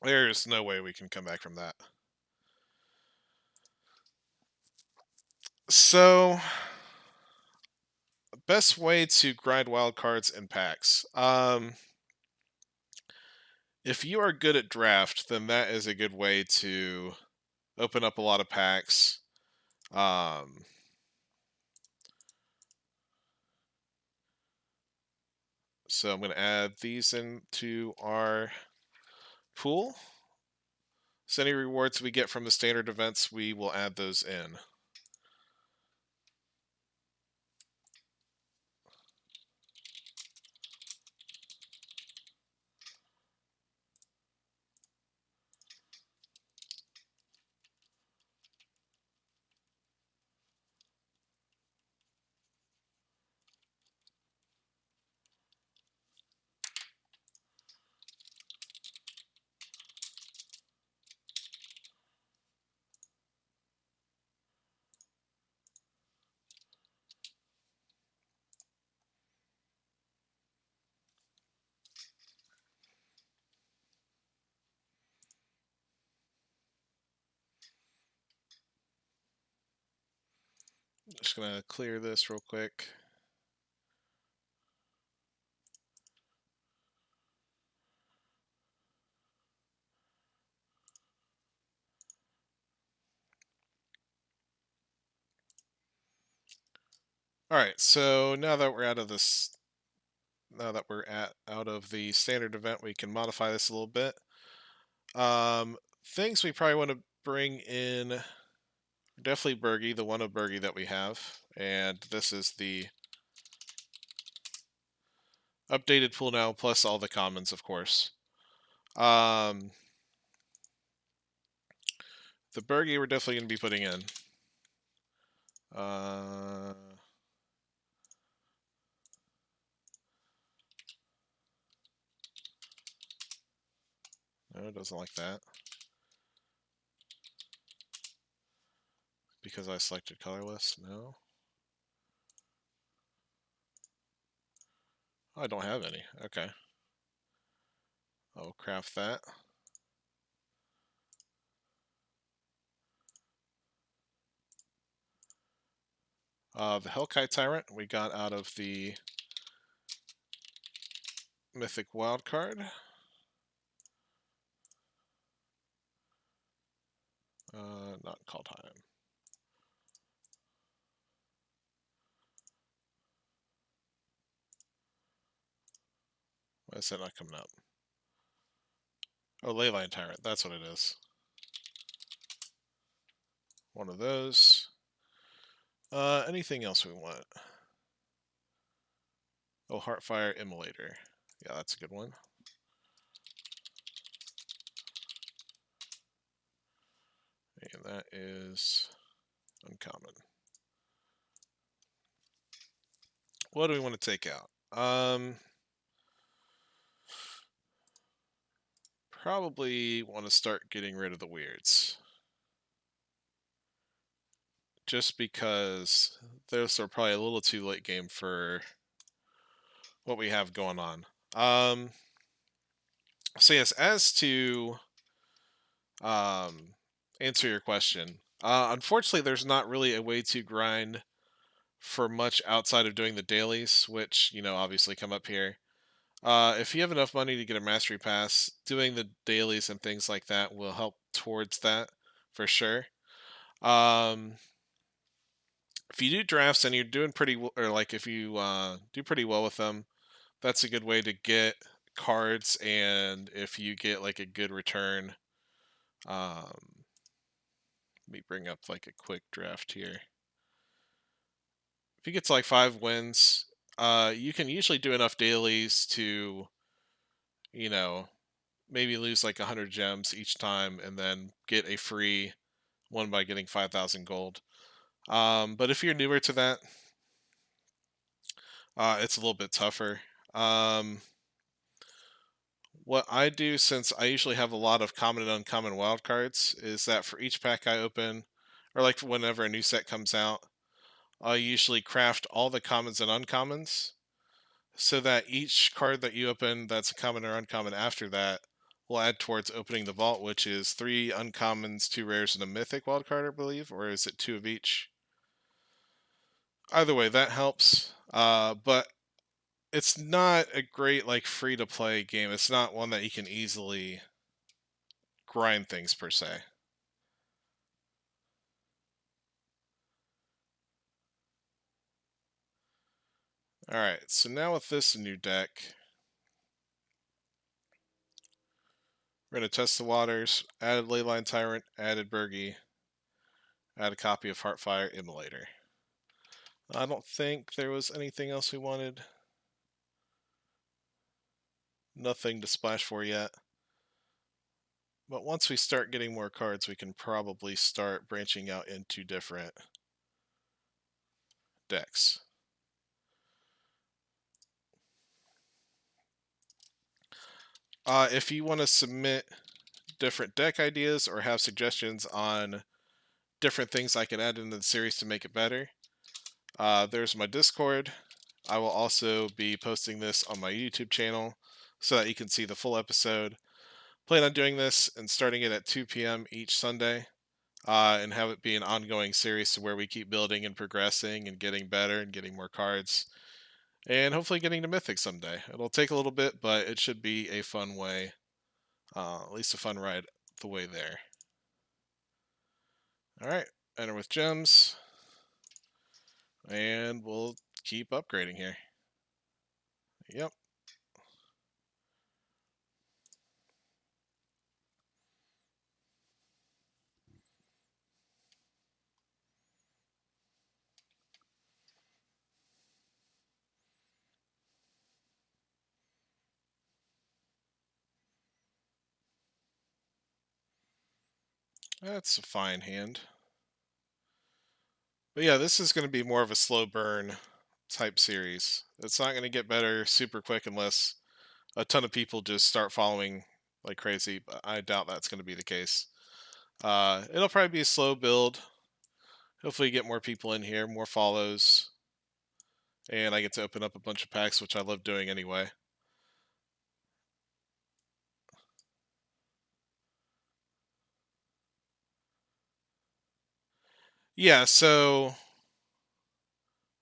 There's no way we can come back from that. So, best way to grind wild cards in packs. If you are good at draft, then that is a good way to open up a lot of packs. So I'm going to add these into our pool. So any rewards we get from the standard events, we will add those in. Just going to clear this real quick. All right, so now that we're out of this, out of the standard event, we can modify this a little bit. Things we probably want to bring in, definitely Bergie, the one of Bergie that we have, and this is the updated pool now, plus all the commons, of course. The Bergie we're definitely going to be putting in. No, it doesn't like that. Because I selected colorless? No. Oh, I don't have any. Okay. I'll craft that. The Hellkite Tyrant we got out of the Mythic wildcard. Not call time. Why is that not coming up? Oh, Leyline Tyrant. That's what it is. One of those. Anything else we want? Oh, Heartfire Immolator. Yeah, that's a good one. And that is uncommon. What do we want to take out? Probably want to start getting rid of the weirds. Just because those are probably a little too late game for what we have going on. So yes, as to answer your question, unfortunately, there's not really a way to grind for much outside of doing the dailies, which obviously come up here. If you have enough money to get a mastery pass, doing the dailies and things like that will help towards that for sure. Um, if you do drafts and you're doing pretty well, or like if you do pretty well with them, that's a good way to get cards. And if you get like a good return, let me bring up like a quick draft here. If you get to like 5 wins, you can usually do enough dailies to, you know, maybe lose like 100 gems each time and then get a free one by getting 5,000 gold. But if you're newer to that, it's a little bit tougher. What I do, since I usually have a lot of common and uncommon wild cards, is that for each pack I open, or like whenever a new set comes out, I usually craft all the commons and uncommons so that each card that you open that's a common or uncommon after that will add towards opening the vault, which is 3 uncommons, 2 rares, and a mythic wild card, I believe, or is it 2 of each? Either way, that helps. But it's not a great like free to play game. It's not one that you can easily grind things per se. All right, so now with this new deck, we're going to test the waters. Added Leyline Tyrant, added Bergie, add a copy of Heartfire Immolator. I don't think there was anything else we wanted. Nothing to splash for yet. But once we start getting more cards, we can probably start branching out into different decks. If you want to submit different deck ideas or have suggestions on different things I can add into the series to make it better, there's my Discord. I will also be posting this on my YouTube channel so that you can see the full episode. Plan on doing this and starting it at 2 p.m. each Sunday, and have it be an ongoing series to where we keep building and progressing and getting better and getting more cards, and hopefully getting to Mythic someday. It'll take a little bit, but it should be a fun way, at least a fun ride the way there. All right, enter with gems, and we'll keep upgrading here. Yep. That's a fine hand. But yeah, this is going to be more of a slow burn type series. It's not going to get better super quick unless a ton of people just start following like crazy, but I doubt that's going to be the case. It'll probably be a slow build. Hopefully get more people in here, more follows, and I get to open up a bunch of packs, which I love doing anyway. Yeah, so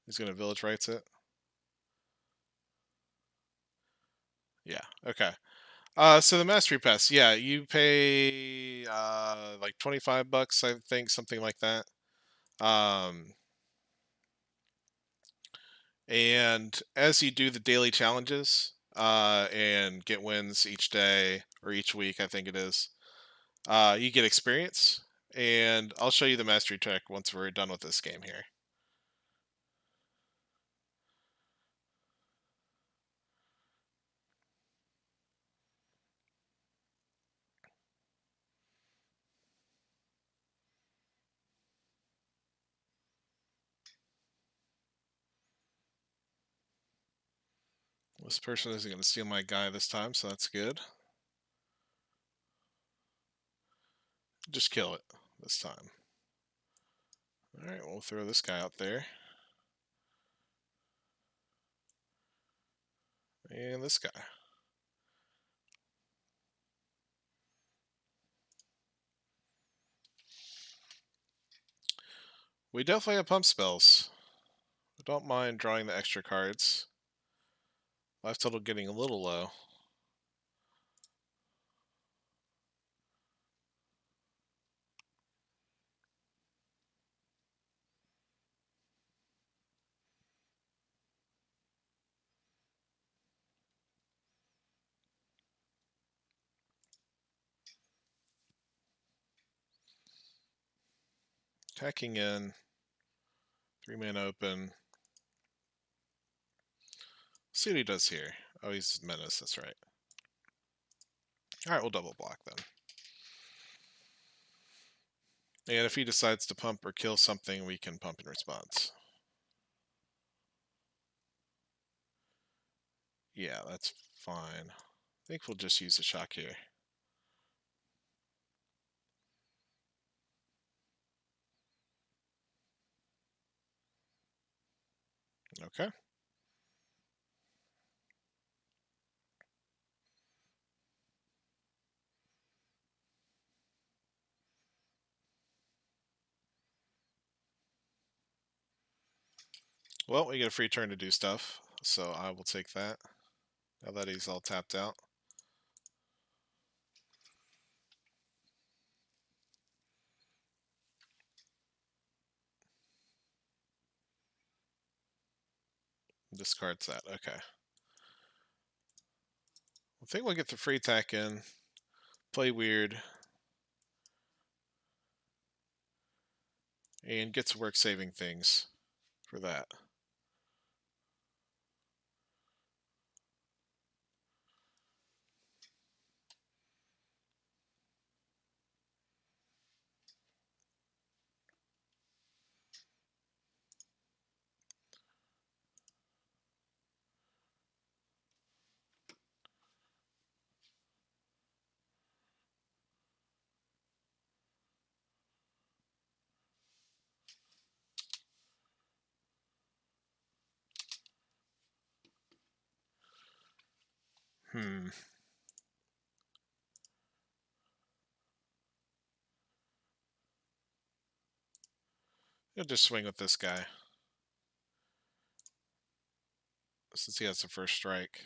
he's going to village rights it. Yeah, okay. So the mastery pass, yeah, you pay like $25, I think, something like that. Um, and as you do the daily challenges and get wins each day or each week, I think it is. You get experience, and I'll show you the mastery check once we're done with this game here. This person isn't going to steal my guy this time, so that's good. Just kill it this time. Alright, we'll throw this guy out there. And this guy. We definitely have pump spells. I don't mind drawing the extra cards. Life total getting a little low. Attacking in. 3-man open. See what he does here. Oh, he's menace, that's right. Alright, we'll double block then. And if he decides to pump or kill something, we can pump in response. Yeah, that's fine. I think we'll just use a shock here. Okay. Well, we get a free turn to do stuff, so I will take that. Now that he's all tapped out. Discards that. Okay. I think we'll get the free attack in. Play weird. And get to work saving things for that. You'll just swing with this guy. Since he has the first strike.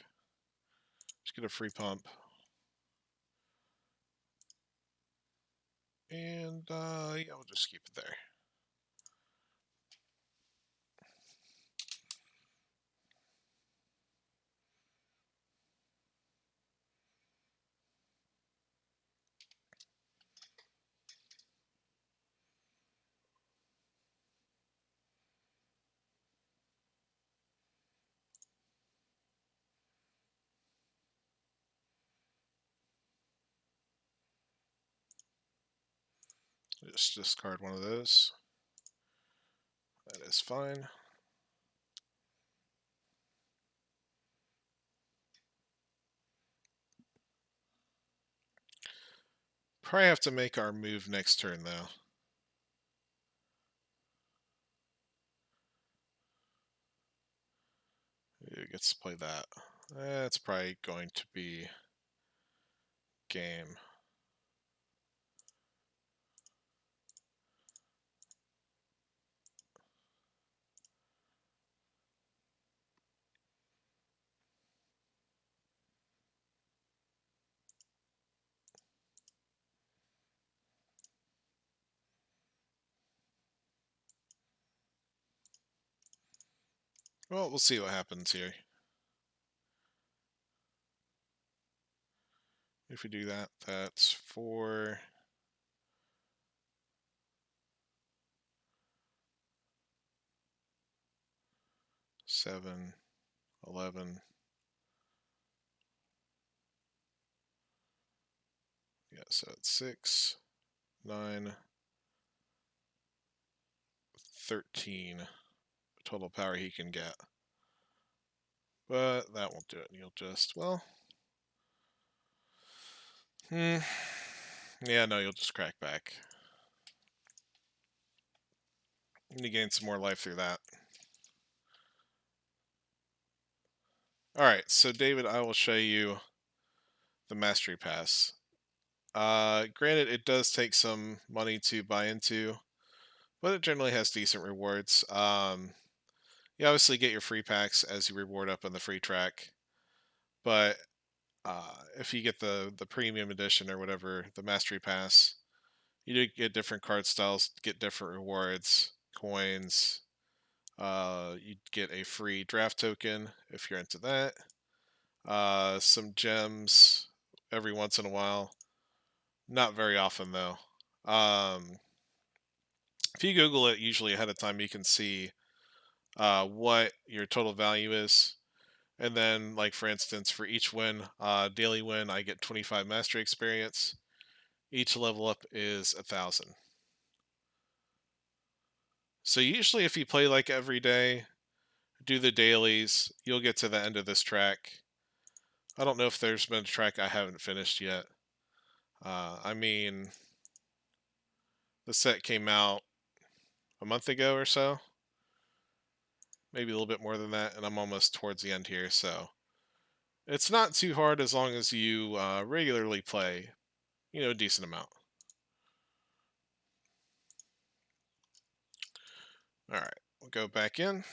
Just get a free pump. And, yeah, we'll just keep it there. Just discard one of those. That is fine. Probably have to make our move next turn, though. Who gets to play that? That's probably going to be game. Well, we'll see what happens here. If we do that, that's 4, 7, 11. Yeah, so it's 6, 9, 13 total power he can get. But that won't do it. You'll just, well, yeah, no, you'll just crack back. And you gain some more life through that. Alright, so David, I will show you the Mastery Pass. Granted, it does take some money to buy into, but it generally has decent rewards. You obviously get your free packs as you reward up on the free track, but if you get the premium edition or whatever, the Mastery Pass, you do get different card styles, get different rewards, coins. You get a free draft token if you're into that. Some gems every once in a while. Not very often though. If you Google it, usually ahead of time, you can see what your total value is. And then, like for instance, for each win, daily win, I get 25 mastery experience. Each level up is 1,000. So usually, if you play like every day, do the dailies, you'll get to the end of this track. I don't know if there's been a track I haven't finished yet. I mean, the set came out a month ago or so, maybe a little bit more than that, and I'm almost towards the end here. So it's not too hard as long as you regularly play, a decent amount. All right, we'll go back in.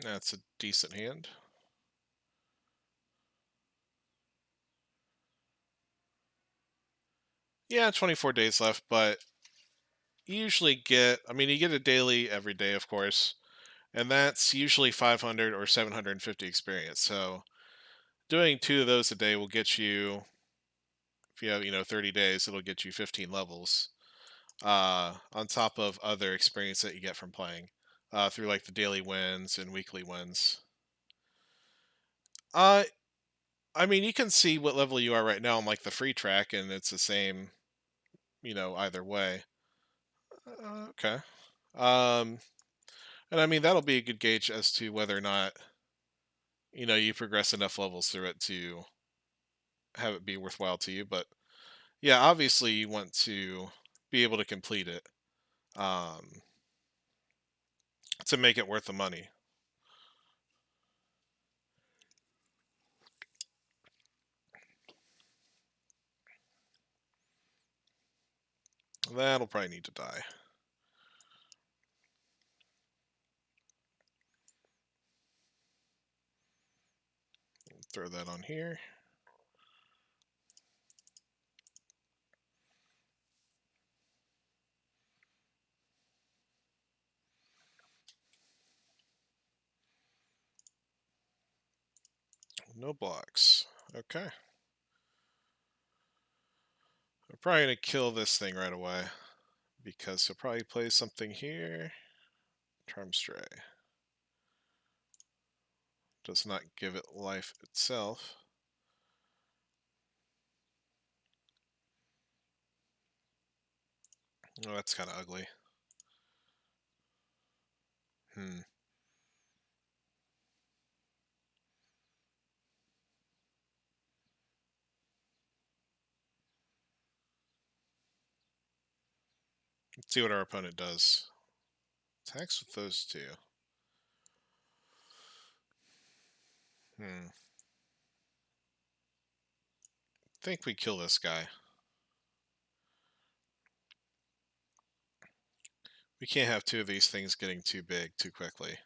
That's a decent hand. Yeah, 24 days left, but you usually get, you get a daily every day, of course, and that's usually 500 or 750 experience. So doing 2 of those a day will get you, if you have, 30 days, it'll get you 15 levels, on top of other experience that you get from playing, through like the daily wins and weekly wins. Uh, you can see what level you are right now on like the free track, and it's the same, either way. Okay. Um, and that'll be a good gauge as to whether or not, you progress enough levels through it to have it be worthwhile to you. But yeah, obviously you want to be able to complete it, um, to make it worth the money. That'll probably need to die. Throw that on here. No blocks. Okay. I'm probably going to kill this thing right away, because he'll probably play something here. Charm Stray. Does not give it life itself. Oh, that's kind of ugly. Hmm. Let's see what our opponent does. Attacks with those two. Hmm. Think we kill this guy. We can't have 2 of these things getting too big too quickly.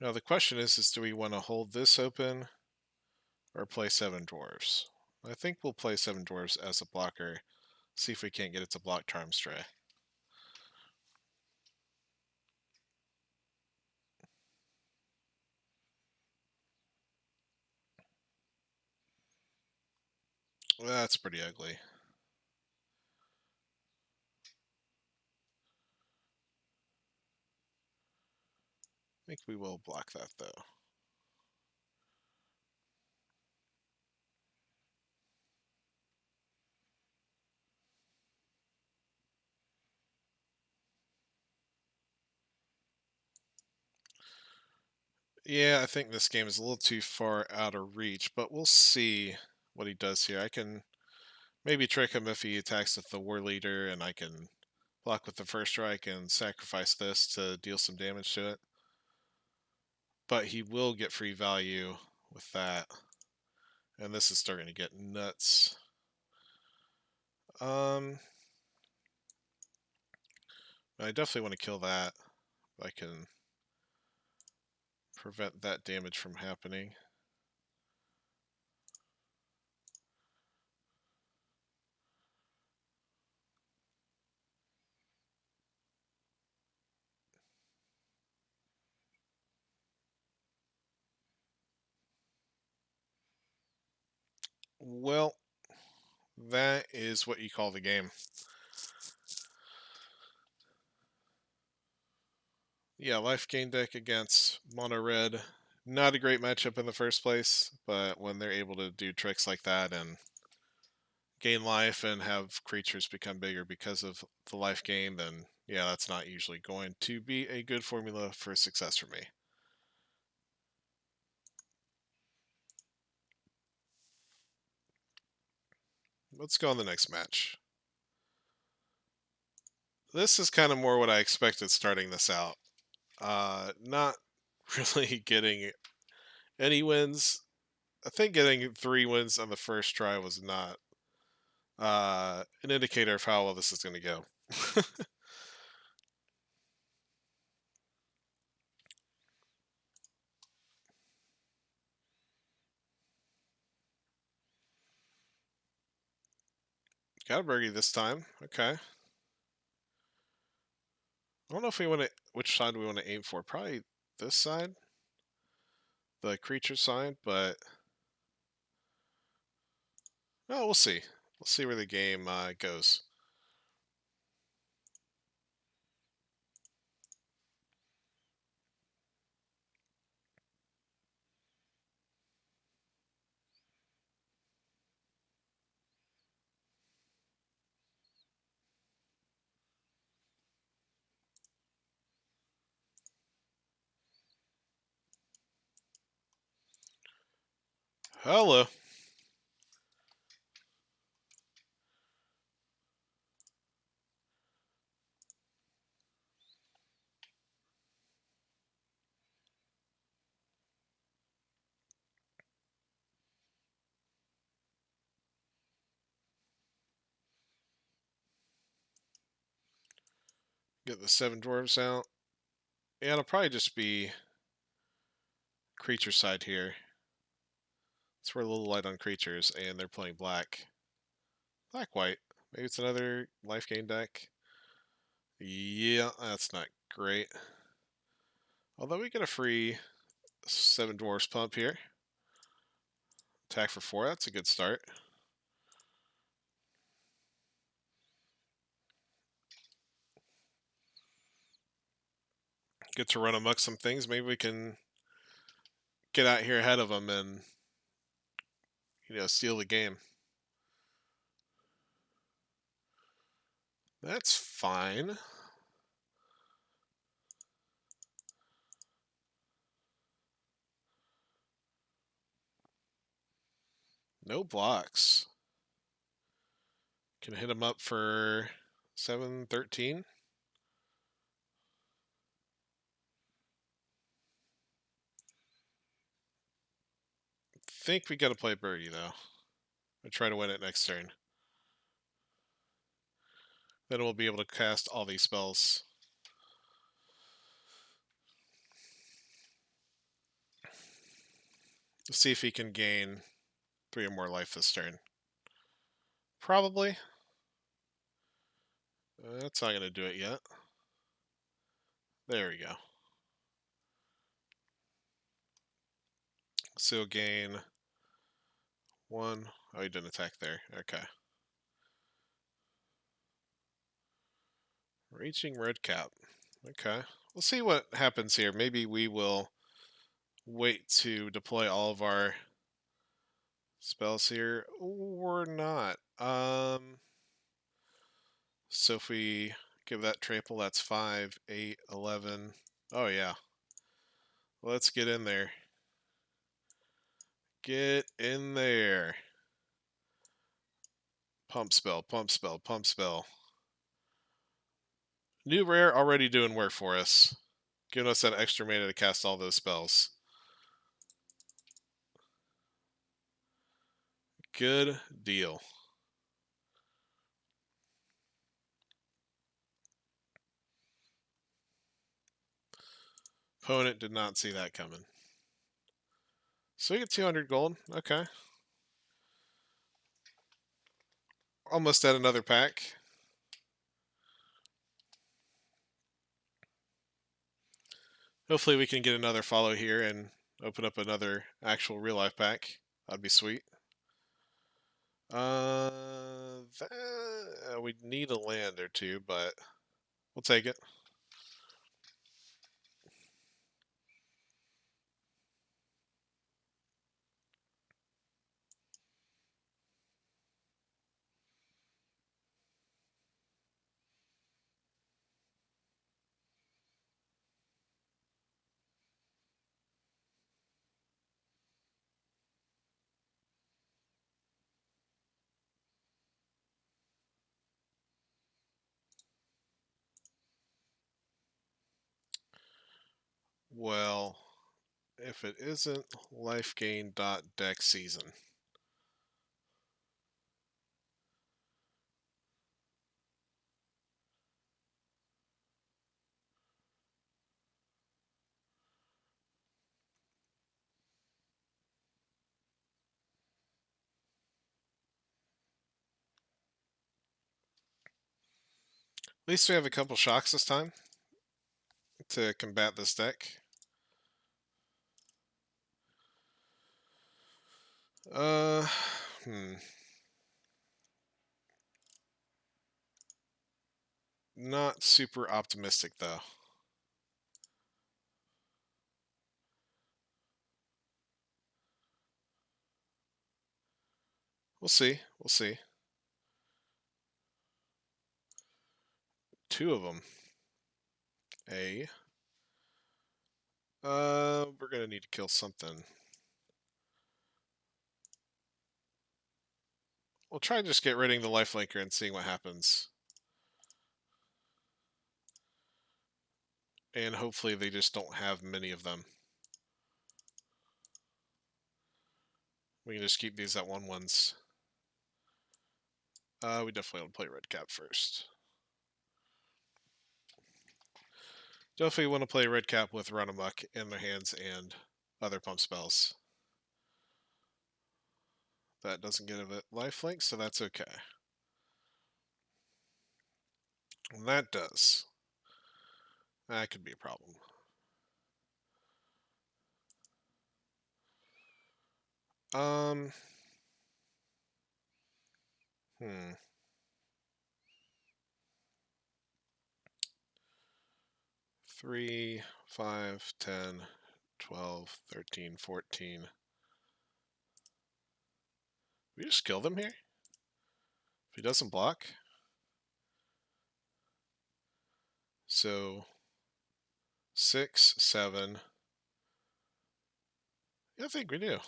Now the question is do we want to hold this open or play 7 dwarves? I think we'll play 7 dwarves as a blocker. See if we can't get it to block Charm Stray. That's pretty ugly. I think we will block that though. Yeah, I think this game is a little too far out of reach, but we'll see what he does here. I can maybe trick him if he attacks with the War Leader, and I can block with the first strike and sacrifice this to deal some damage to it. But he will get free value with that. And this is starting to get nuts. I definitely want to kill that. I can prevent that damage from happening. Well, that is what you call the game. Yeah, life gain deck against mono red. Not a great matchup in the first place, but when they're able to do tricks like that and gain life and have creatures become bigger because of the life gain, then yeah, that's not usually going to be a good formula for success for me. Let's go on the next match. This is kind of more what I expected starting this out. Not really getting any wins. I think getting 3 wins on the first try was not an indicator of how well this is going to go. Got a birdie this time. Okay. I don't know if we want to. Which side we want to aim for? Probably this side, the creature side. But well, we'll see. We'll see where the game goes. Hello. Get the 7 dwarves out. Yeah, it'll probably just be creature side here. It's we're a little light on creatures, and they're playing black. Black white. Maybe it's another life gain deck. Yeah, that's not great. Although we get a free 7 dwarves pump here. Attack for 4. That's a good start. Get to run amok some things. Maybe we can get out here ahead of them and steal the game. That's fine. No blocks. Can hit him up for 7-13. Think we gotta play birdie though. I try to win it next turn. Then we'll be able to cast all these spells. Let's see if he can gain 3 or more life this turn. Probably. That's not going to do it yet. There we go. So he'll gain 1. Oh, he didn't attack there. Okay. Reaching red cap. Okay. We'll see what happens here. Maybe we will wait to deploy all of our spells here or not. So if we give that trample, that's 5, 8, 11. Oh yeah. Let's get in there. Get in there. Pump spell, pump spell, pump spell. New rare already doing work for us. Giving us that extra mana to cast all those spells. Good deal. Opponent did not see that coming. So we get 200 gold. Okay. Almost at another pack. Hopefully we can get another follow here and open up another actual real life pack. That'd be sweet. We'd need a land or two, but we'll take it. Well, if it isn't life gain deck season. At least we have a couple shocks this time to combat this deck. Uh, hmm. Not super optimistic though. We'll see. We'll see. 2 of them. We're gonna need to kill something. We'll try just get rid of the lifelinker and seeing what happens. And hopefully they just don't have many of them. We can just keep these at 1/1s. We definitely want to play red cap first. Definitely want to play red cap with run amok in their hands and other pump spells. That doesn't get a lifelink, so that's okay. And that does. That could be a problem. Hmm. 3, 5, 10, 12, 13, 14. We just kill them here? If he doesn't block? So 6, 7. Yeah, I think we do.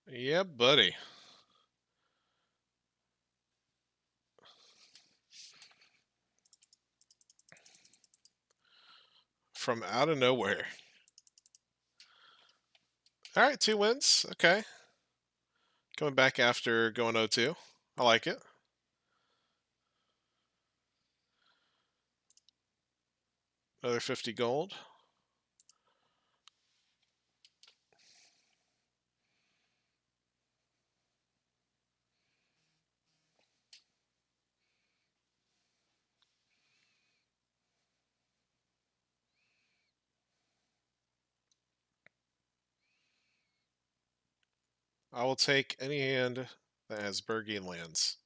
Yeah, buddy. From out of nowhere. All right, 2 wins. Okay. Coming back after going 0-2. I like it. Another 50 gold. I will take any hand that has Bergian lands.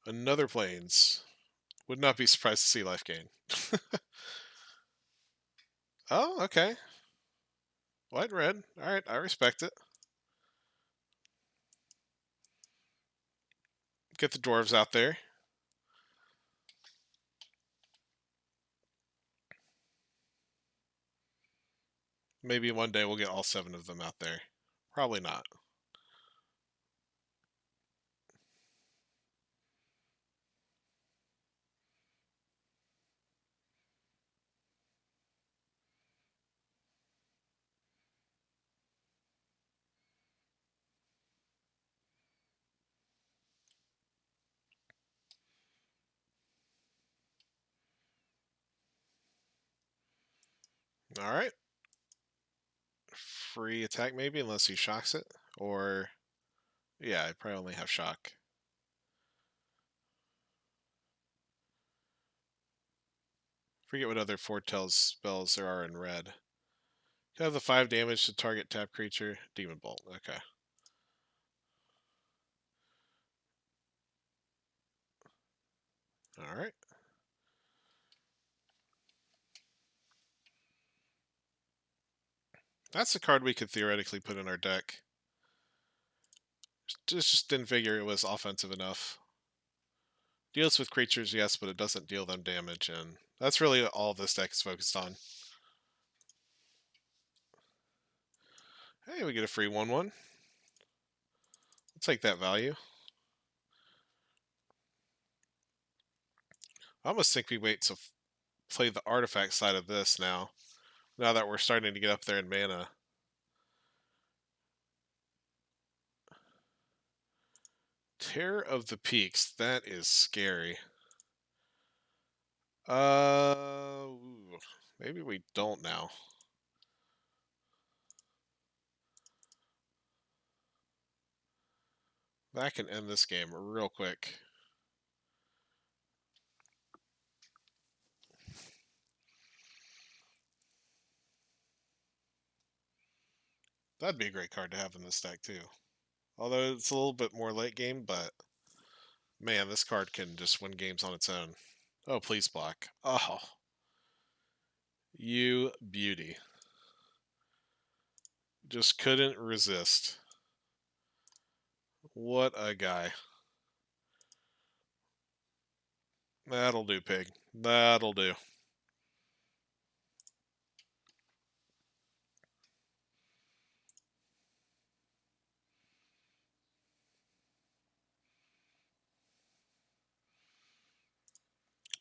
Another plains. Would not be surprised to see life gain. Oh, okay. White and red. Alright, I respect it. Get the dwarves out there. Maybe one day we'll get all 7 of them out there. Probably not. Alright. Free attack maybe, unless he shocks it. Or, yeah, I probably only have shock. Forget what other foretells spells there are in red. You have the 5 damage to target tap creature. Demon Bolt. Okay. Alright. That's a card we could theoretically put in our deck. Just didn't figure it was offensive enough. Deals with creatures, yes, but it doesn't deal them damage, and that's really all this deck is focused on. Hey, we get a free 1/1. I'll take that value. I almost think we wait to play the artifact side of this now that we're starting to get up there in mana. Terror of the Peaks, that is scary. Maybe we don't now. That can end this game real quick. That'd be a great card to have in this deck too. Although it's a little bit more late game, but man, this card can just win games on its own. Oh, please block. Oh, you beauty. Just couldn't resist. What a guy. That'll do, pig. That'll do.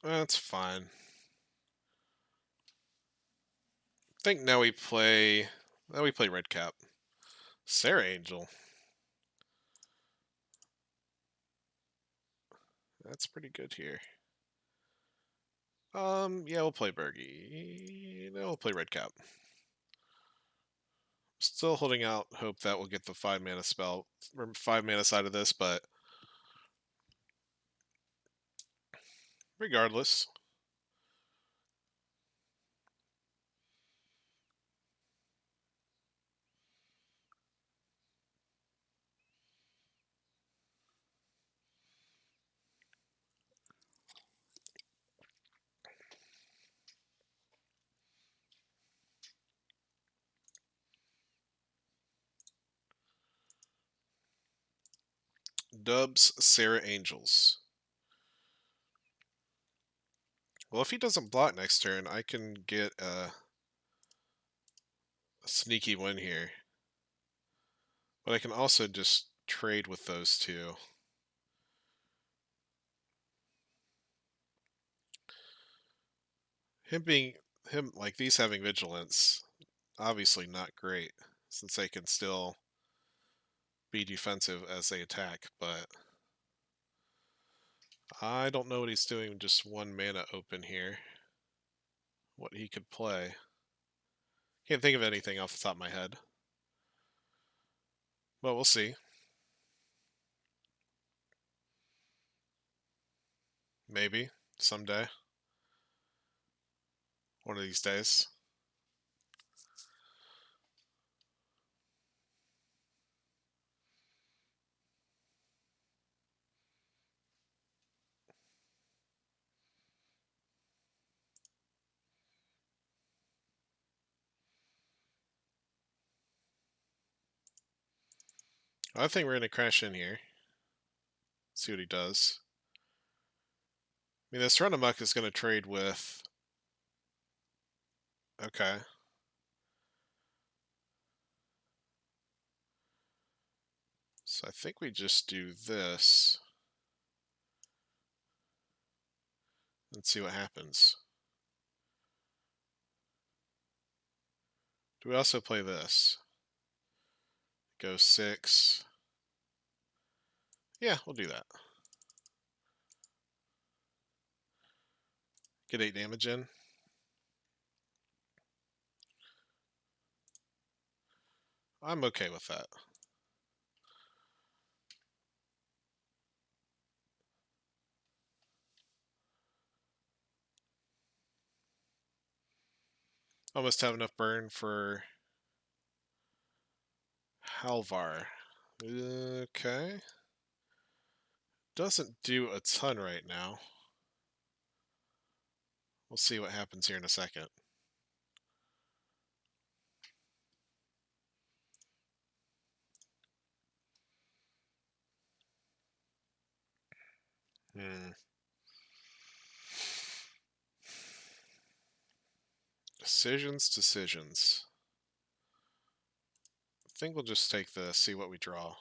That's fine. I think now we play red cap. Sarah Angel. That's pretty good here. Yeah, we'll play Bergie. No, we'll play red cap. Still holding out hope that we'll get the 5 mana spell, or 5 mana side of this, but regardless. Dubs Sarah Angels. Well, if he doesn't block next turn, I can get a sneaky win here. But I can also just trade with those two. Him like these having vigilance, obviously not great, since they can still be defensive as they attack, but I don't know what he's doing with just 1 mana open here. What he could play. Can't think of anything off the top of my head. But we'll see. Maybe. Someday. One of these days. I think we're going to crash in here. See what he does. I mean, this run amok is going to trade with... Okay. So I think we just do this. And see what happens. Do we also play this? Go 6. Yeah, we'll do that. Get 8 damage in. I'm okay with that. Almost have enough burn for Halvar. Okay. Doesn't do a ton right now. We'll see what happens here in a second. Decisions. I think we'll just take the see what we draw.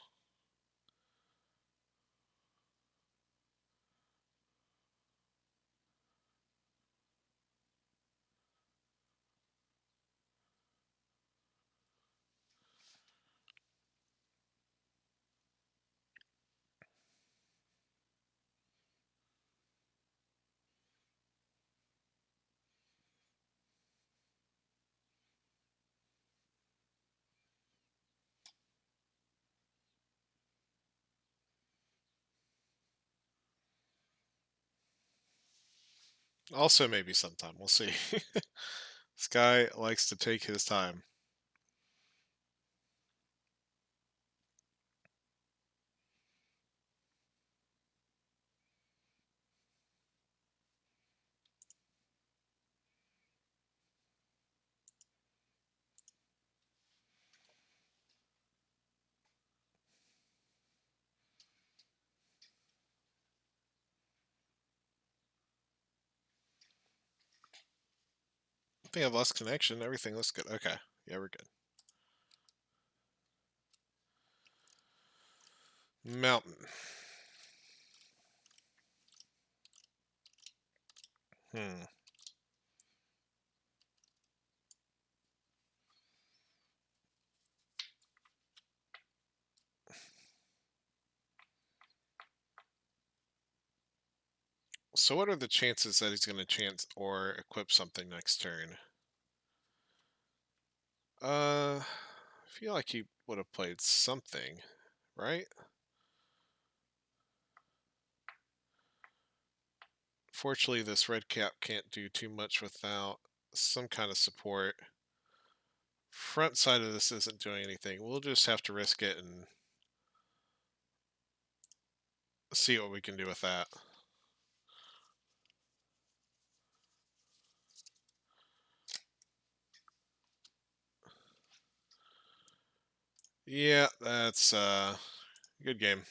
Also, maybe sometime. We'll see. This guy likes to take his time. I think I've lost connection. Everything looks good. Okay. Yeah, we're good. Mountain. So what are the chances that he's going to chance or equip something next turn? I feel like he would have played something, right? Fortunately, this red cap can't do too much without some kind of support. Front side of this isn't doing anything. We'll just have to risk it and see what we can do with that. Yeah, that's good game.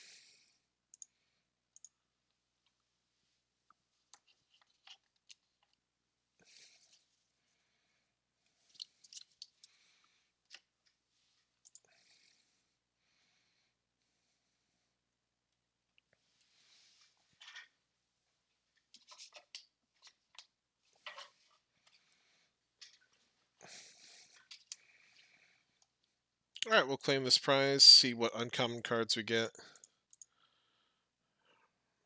Alright, we'll claim this prize, see what uncommon cards we get.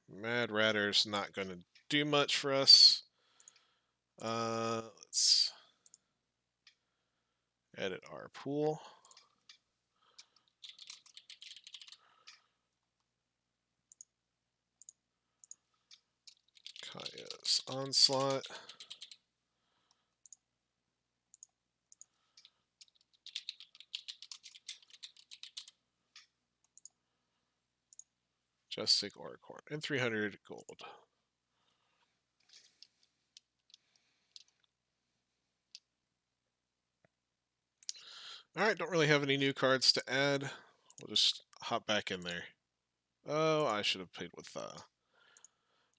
Mad Ratter's not going to do much for us. Let's edit our pool. Kaya's Onslaught. Justic Oracorn. And 300 gold. Alright, don't really have any new cards to add. We'll just hop back in there. Oh, I should have played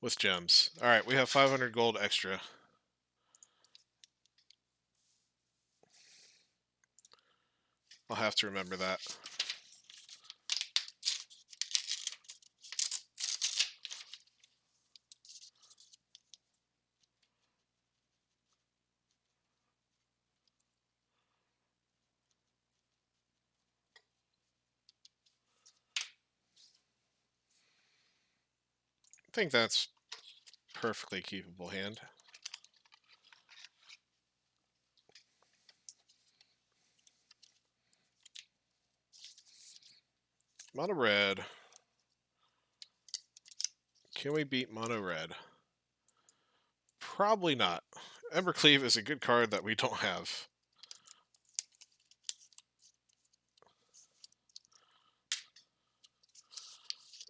with gems. Alright, we have 500 gold extra. I'll have to remember that. I think that's perfectly keepable hand. Mono red. Can we beat mono red? Probably not. Embercleave is a good card that we don't have.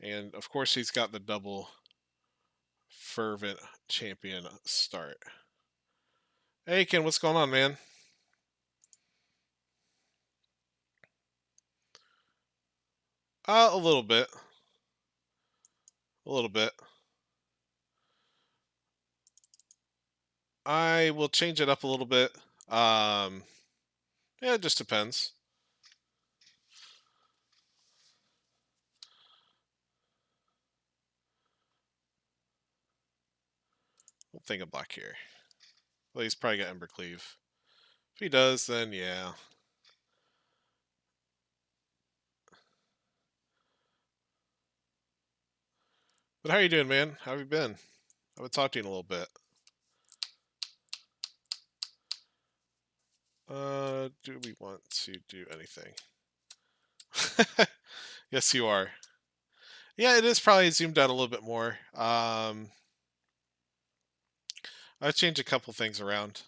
And of course he's got the double fervent champion start. Hey Ken, what's going on, man? A little bit. A little bit. I will change it up a little bit. Yeah, it just depends. We'll think of black here. Well, he's probably got Embercleave. If he does, then yeah. But how are you doing, man? How have you been? I haven't talked to you in a little bit. Do we want to do anything? Yes, you are. Yeah, it is probably zoomed out a little bit more. I've changed a couple things around.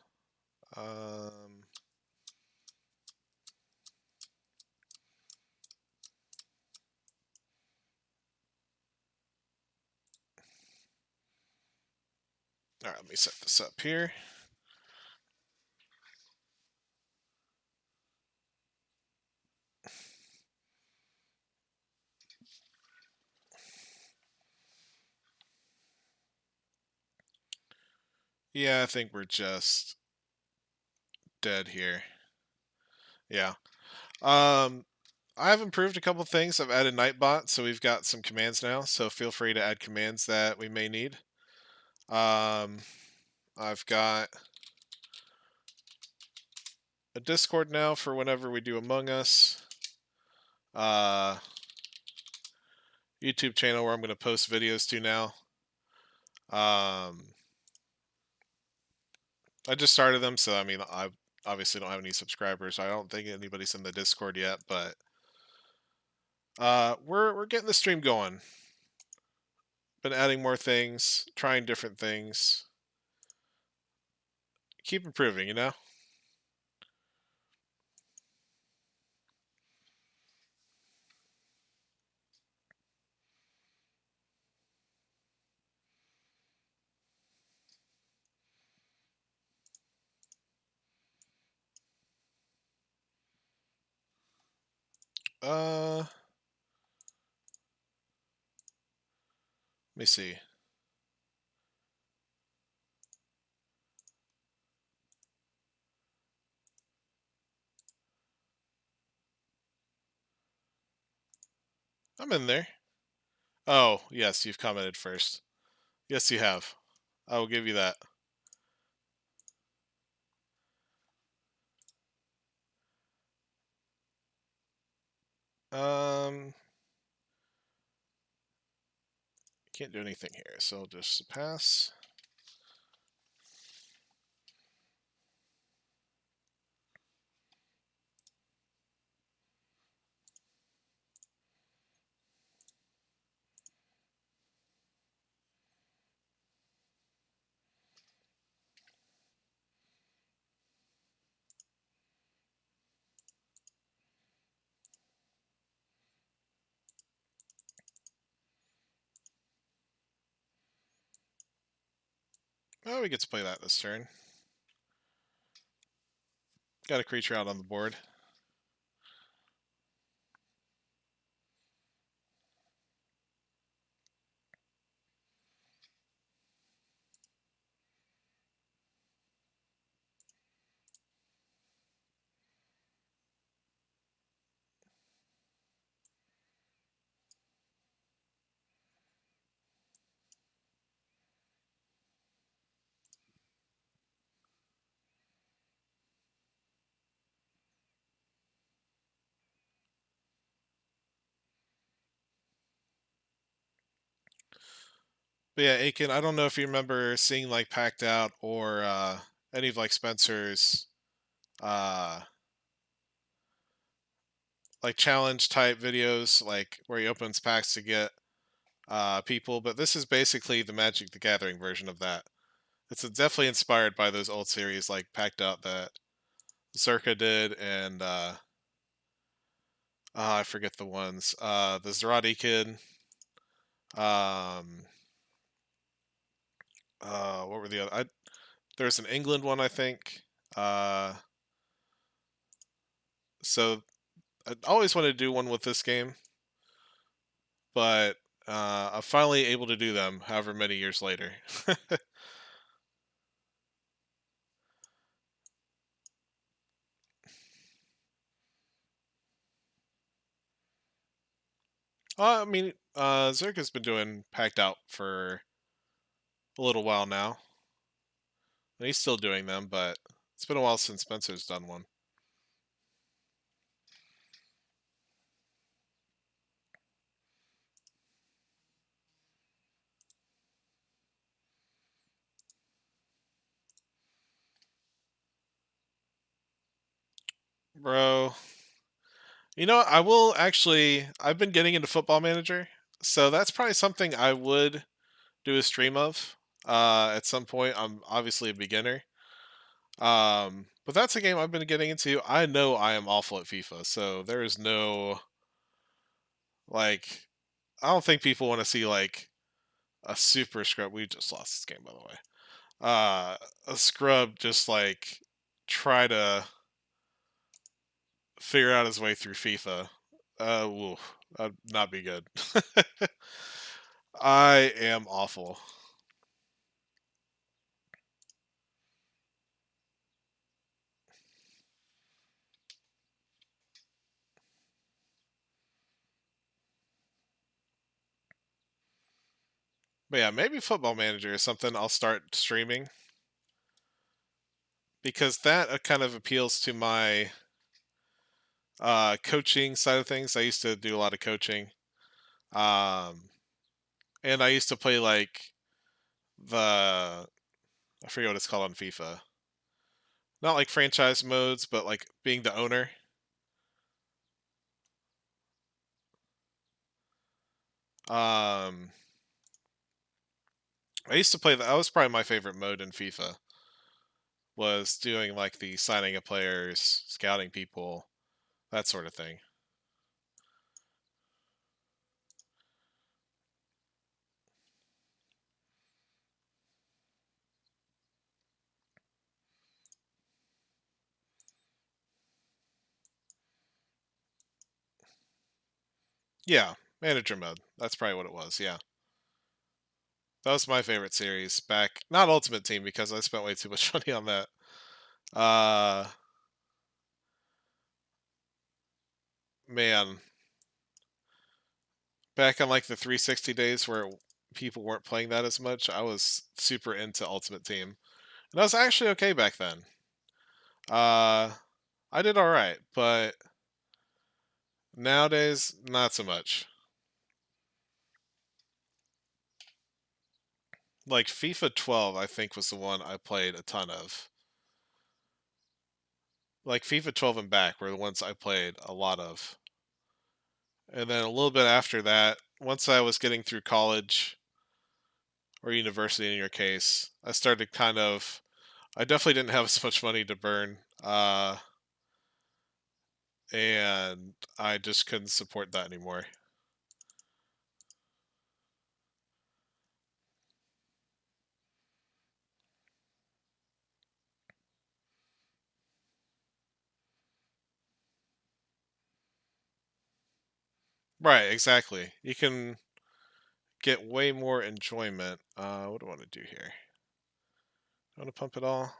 Alright, let me set this up here. Yeah, I think we're just dead here. Yeah. I have improved a couple things. I've added Nightbot, so we've got some commands now. So feel free to add commands that we may need. I've got a Discord now for whenever we do Among Us. YouTube channel where I'm going to post videos to now. I just started them, so I mean, I obviously don't have any subscribers. I don't think anybody's in the Discord yet, but we're getting the stream going. Been adding more things, trying different things. Keep improving, you know? Let me see. I'm in there. Oh, yes, you've commented first. Yes, you have. I will give you that. Um, can't do anything here, so I'll just pass. Oh, we get to play that this turn. Got a creature out on the board. But yeah, Aiken, I don't know if you remember seeing like Packed Out or any of like Spencer's uh like challenge type videos, like where he opens packs to get people, but this is basically the Magic the Gathering version of that. It's definitely inspired by those old series like Packed Out that Zerka did, and I forget the ones. The Zerati Kid. Um, what were the other? There's an England one, I think. Uh, so I always wanted to do one with this game, but I'm finally able to do them. However many years later. I mean, Zerka's been doing Packed Out for a little while now, and he's still doing them, but it's been a while since Spencer's done one. Bro, you know what? I will actually. I've been getting into Football Manager, so that's probably something I would do a stream of at some point. I'm obviously a beginner, but that's a game I've been getting into. I know I am awful at FIFA, so there is no like. I don't think people want to see like a super scrub. We just lost this game, by the way. A scrub just like try to figure out his way through FIFA. That'd not be good. I am awful. But yeah, maybe Football Manager is something I'll start streaming because that kind of appeals to my coaching side of things. I used to do a lot of coaching, um, and I used to play like the I forget what it's called on FIFA. Not like franchise modes, but like being the owner. Um, I used to play that. That was probably my favorite mode in FIFA. Was doing like the signing of players, scouting people, that sort of thing. Yeah, manager mode. That's probably what it was. Yeah, that was my favorite series back. Not Ultimate Team because I spent way too much money on that. Uh, man, back on like the 360 days where people weren't playing that as much, I was super into Ultimate Team, and I was actually okay back then. Uh, I did all right, but Nowadays, not so much. Like FIFA 12, I think was the one I played a ton of. Like FIFA 12 and back were the ones I played a lot of. And then a little bit after that, once I was getting through college or university in your case, I started kind of. I definitely didn't have as much money to burn, and I just couldn't support that anymore. Right, exactly. You can get way more enjoyment. What do I want to do here? I want to pump it all.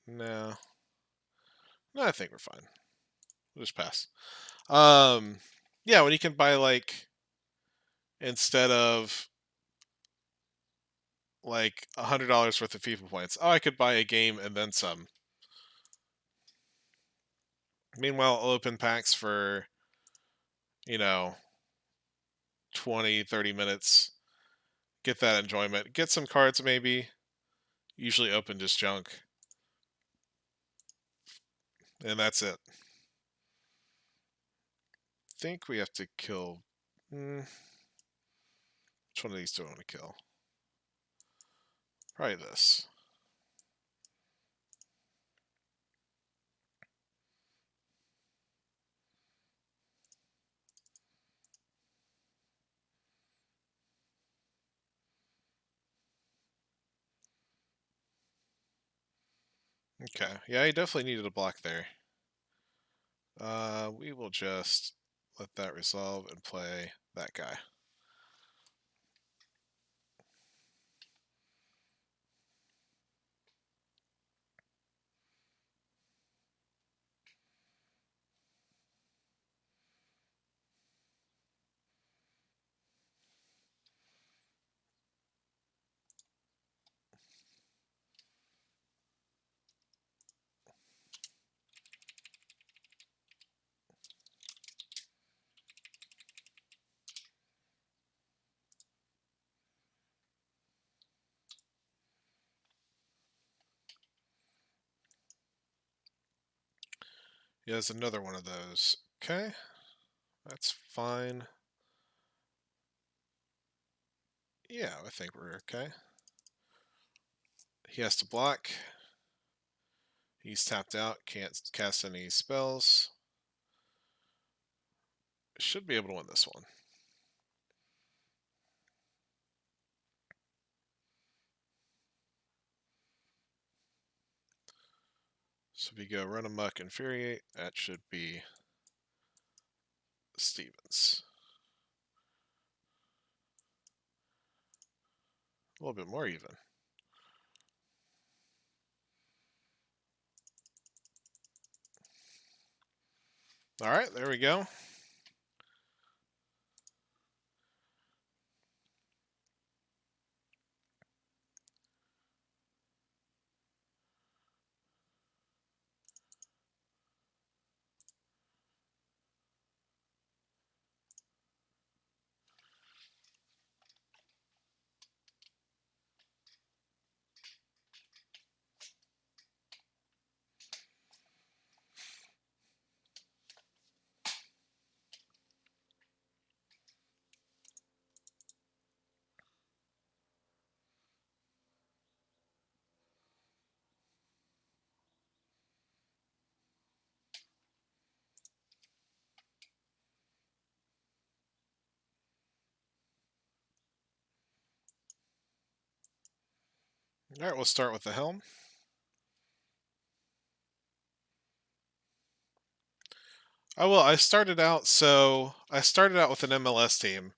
No, no, I think we're fine. We'll just pass. Um, yeah, when you can buy like instead of like $100 worth of FIFA points, oh, I could buy a game and then some. Meanwhile, I'll open packs for you know 20, 30 minutes. Get that enjoyment. Get some cards maybe. Usually open just junk, and that's it. Think we have to kill. Which one of these do I want to kill? Probably this. Okay. Yeah, he definitely needed a block there. We will just let that resolve and play that guy. He has another one of those. Okay. That's fine. Yeah, I think we're okay. He has to block. He's tapped out. Can't cast any spells. Should be able to win this one. So if we go run amok, infuriate, that should be Stevens. A little bit more even. All right, there we go. All right, we'll start with the helm. Oh well, I started out with an MLS team.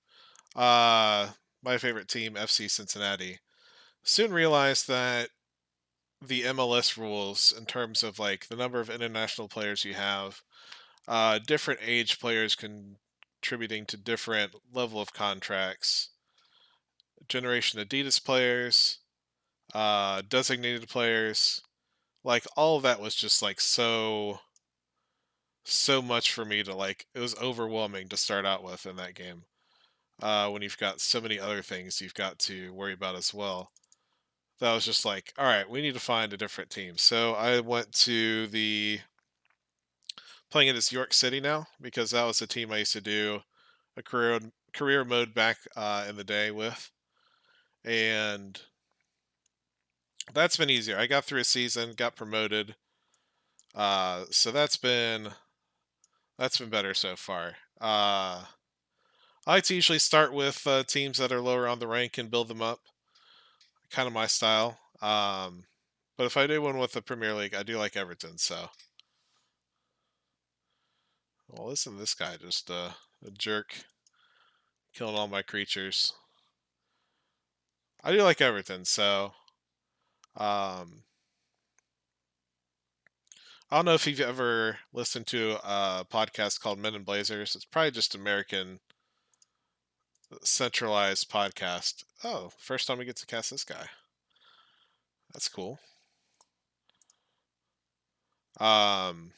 My favorite team, FC Cincinnati. Soon realized that the MLS rules, in terms of like the number of international players you have, different age players contributing to different level of contracts, Generation Adidas players, designated players, like all of that was just like so so much for me to like. It was overwhelming to start out with in that game. When you've got so many other things you've got to worry about as well. That was just like, all right, we need to find a different team. So I went to the playing it as York City now because that was the team I used to do a career mode back in the day with, and that's been easier. I got through a season, got promoted, so that's been better so far. I like to usually start with teams that are lower on the rank and build them up, kind of my style. But if I do one with the Premier League, I do like Everton. So, well, listen to this guy, just a jerk, killing all my creatures. I do like Everton, so um, I don't know if you've ever listened to a podcast called Men in Blazers. It's probably just American centralized podcast. Oh, first time we get to cast this guy. That's cool. Um,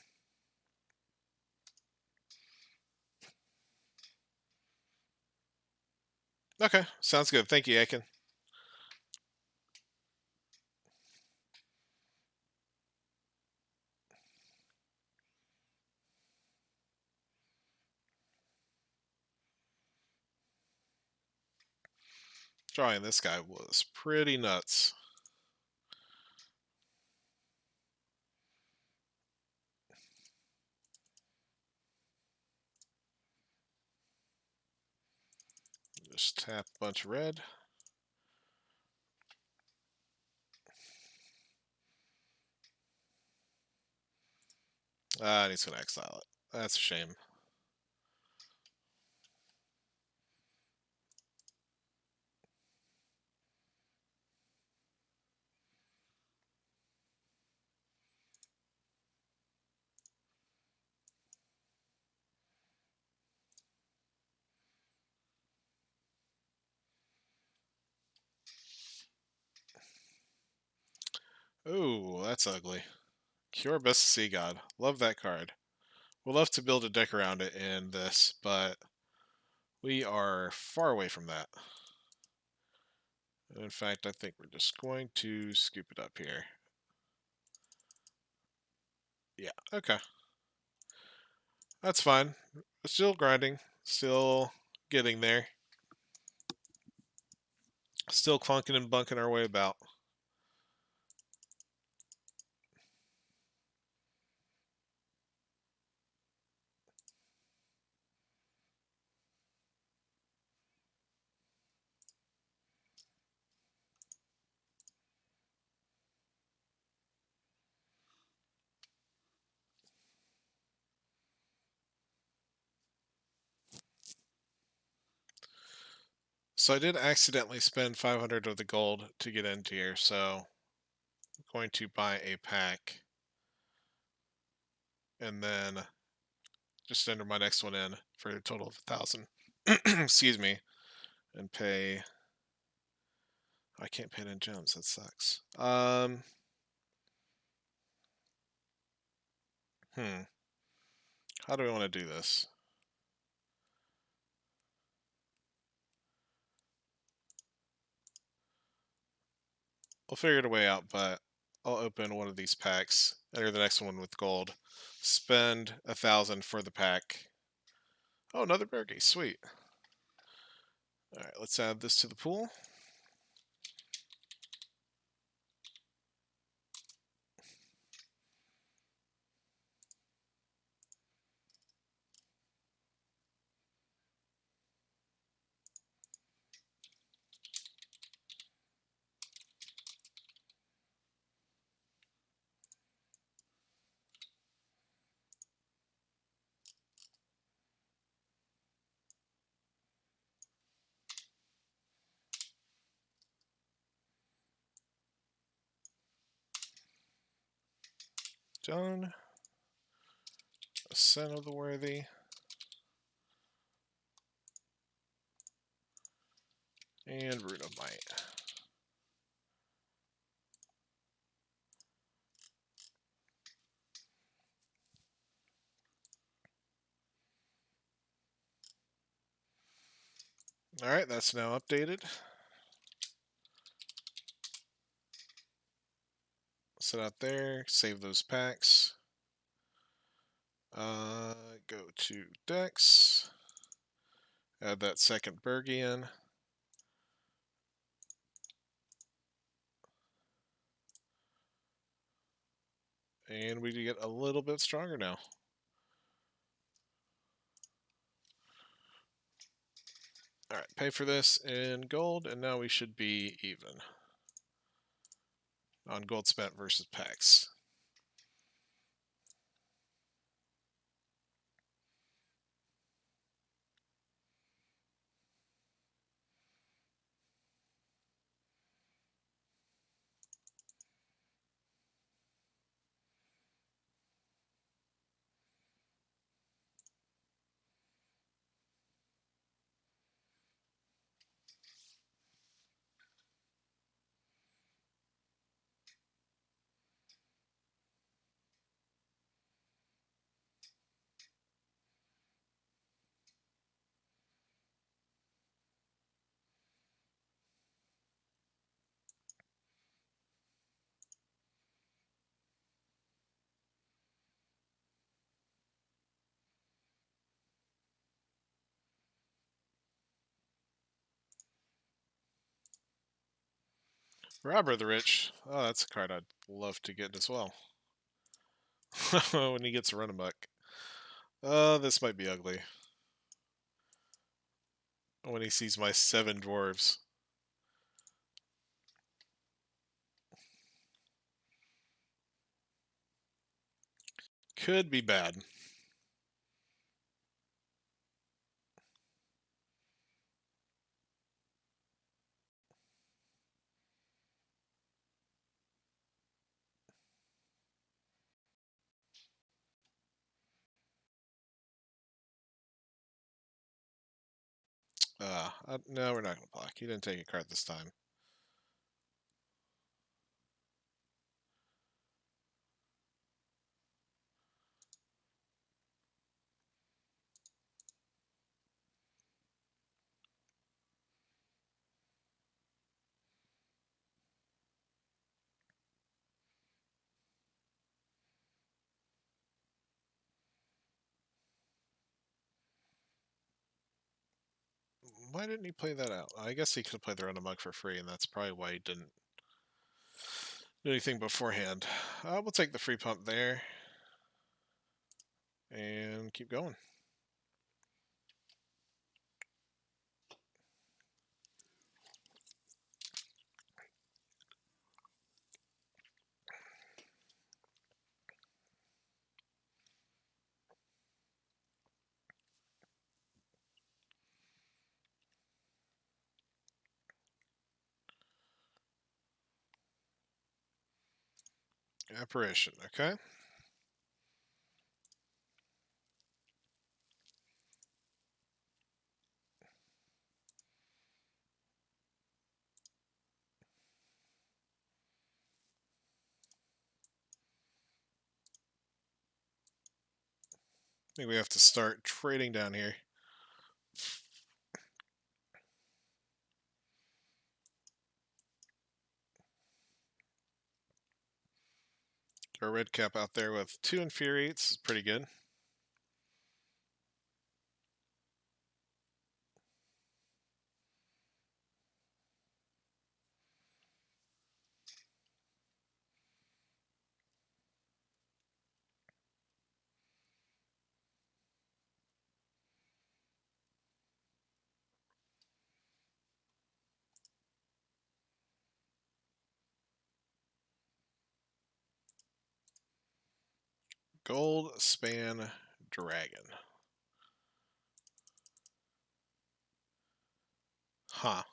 okay, sounds good. Thank you, Aiken. Drawing this guy was pretty nuts. Just tap a bunch of red. And he's going to exile it. That's a shame. Oh, that's ugly. Cure Best Sea God. Love that card. We'll love to build a deck around it in this, but we are far away from that. In fact, I think we're just going to scoop it up here. Yeah, okay. That's fine. Still grinding. Still getting there. Still clunking and bunking our way about. So I did accidentally spend 500 of the gold to get into here, so I'm going to buy a pack and then just enter my next one in for a total of 1,000. Excuse me, and pay. I can't pay it in gems. That sucks. Hmm. How do we want to do this? We'll figure it a way out, but I'll open one of these packs. Enter the next one with gold. Spend 1,000 for the pack. Oh, another Bergie. Sweet. All right, let's add this to the pool. Done. Ascent of the Worthy. And Root of Might. Alright, that's now updated. Set out there, save those packs. Go to decks. Add that second Bergie in. And we get a little bit stronger now. Alright, pay for this in gold, and now we should be even on gold spent versus packs. Robber the Rich. Oh, that's a card I'd love to get as well. When he gets run amok. This might be ugly. When he sees my 7 dwarves. Could be bad. No, we're not going to block. He didn't take a card this time. Why didn't he play that out? I guess he could have played the run amok for free, and that's probably why he didn't do anything beforehand. We'll take the free pump there. And keep going. Apparition, okay. I think we have to start trading down here. Our red cap out there with 2 Infuriates is pretty good. Gold Span Dragon. Huh.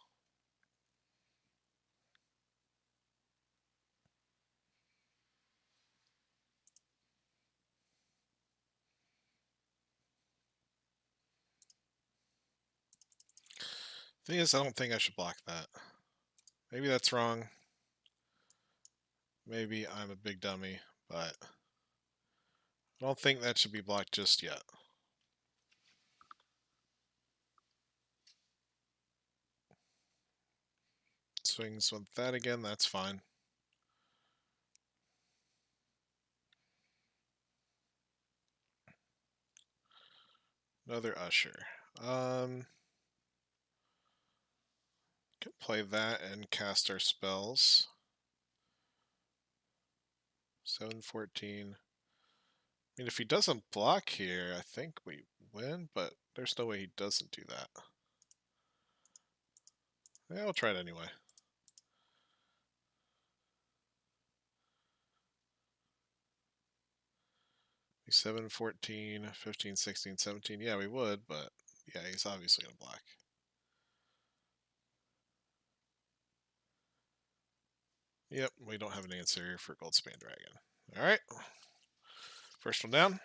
Thing is, I don't think I should block that. Maybe that's wrong. Maybe I'm a big dummy, but I don't think that should be blocked just yet. swings with that again, that's fine. Another Usher. Can play that and cast our spells. 7-14. I mean, if he doesn't block here, I think we win, but there's no way he doesn't do that. Yeah, we'll try it anyway. 7-14, 15-16, 17. Yeah, we would, but yeah, he's obviously going to block. Yep, we don't have an answer for Goldspan Dragon. Alright. First one down.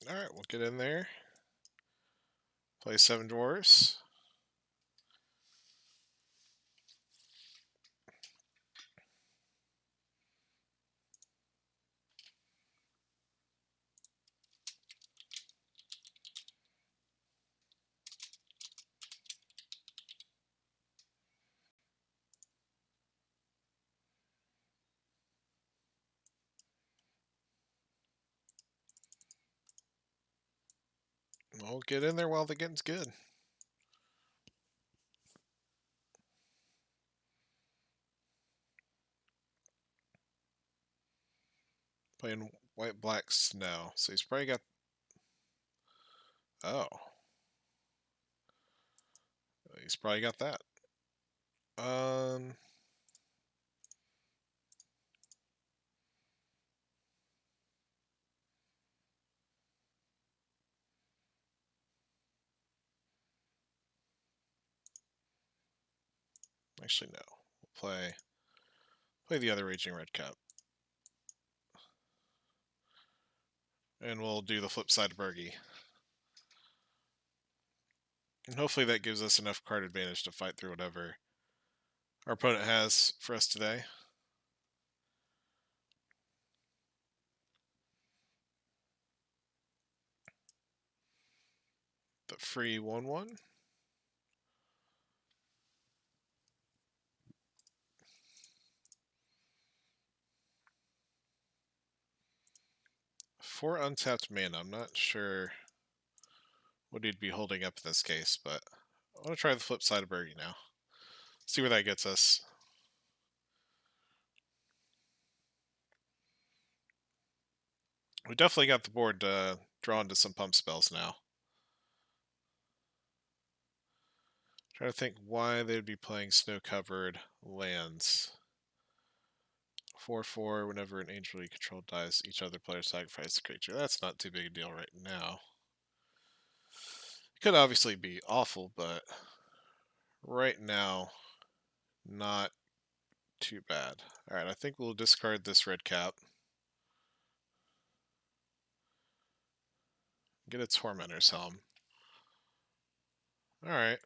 Alright, we'll get in there. Play 7 dwarves. We'll get in there while the getting's good. Playing white-black snow. So he's probably got... Oh. He's probably got that. Actually, no. We'll play the other Raging Red Cup. And we'll do the flip side of Bergie. And hopefully that gives us enough card advantage to fight through whatever our opponent has for us today. The free 1/1. For untapped mana, I'm not sure what he'd be holding up in this case, but I want to try the flip side of Bergie now. See where that gets us. We definitely got the board drawn to some pump spells now. Trying to think why they'd be playing snow-covered lands. 4/4, whenever an angel you control dies, each other player sacrifices a creature. That's not too big a deal right now. It could obviously be awful, but right now, not too bad. Alright, I think we'll discard this red cap. Get a Tormentor's Helm. Alright.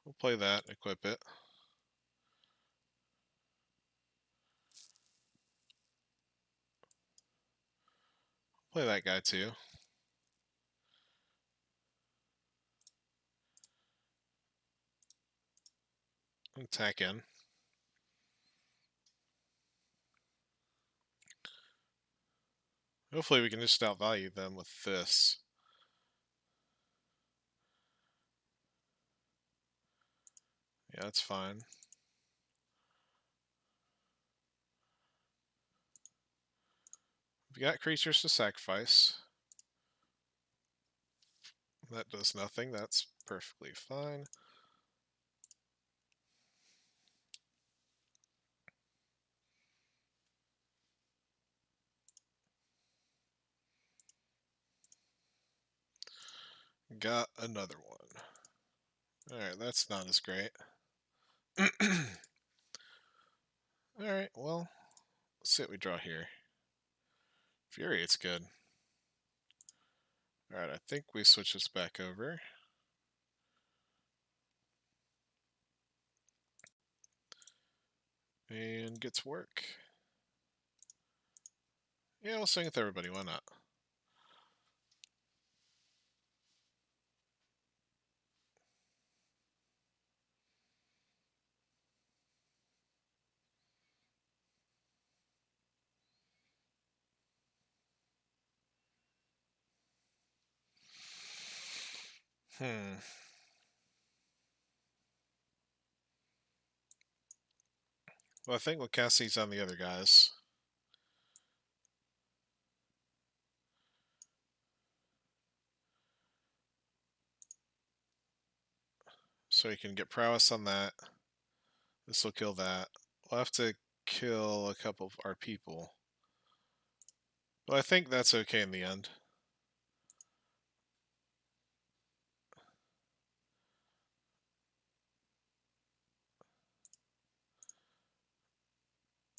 We'll play that, equip it. Play that guy too. Attack in. Hopefully we can just outvalue them with this. Yeah, that's fine. We got creatures to sacrifice. That does nothing. That's perfectly fine. Got another one. Alright, that's not as great. Alright, well, let's see what we draw here. Fury, it's good. Alright, I think we switch this back over. And get to work. Yeah, we'll swing with everybody, why not? Hmm. Well, I think we'll cast these on the other guys. So you can get prowess on that. This will kill that. We'll have to kill a couple of our people. But I think that's okay in the end.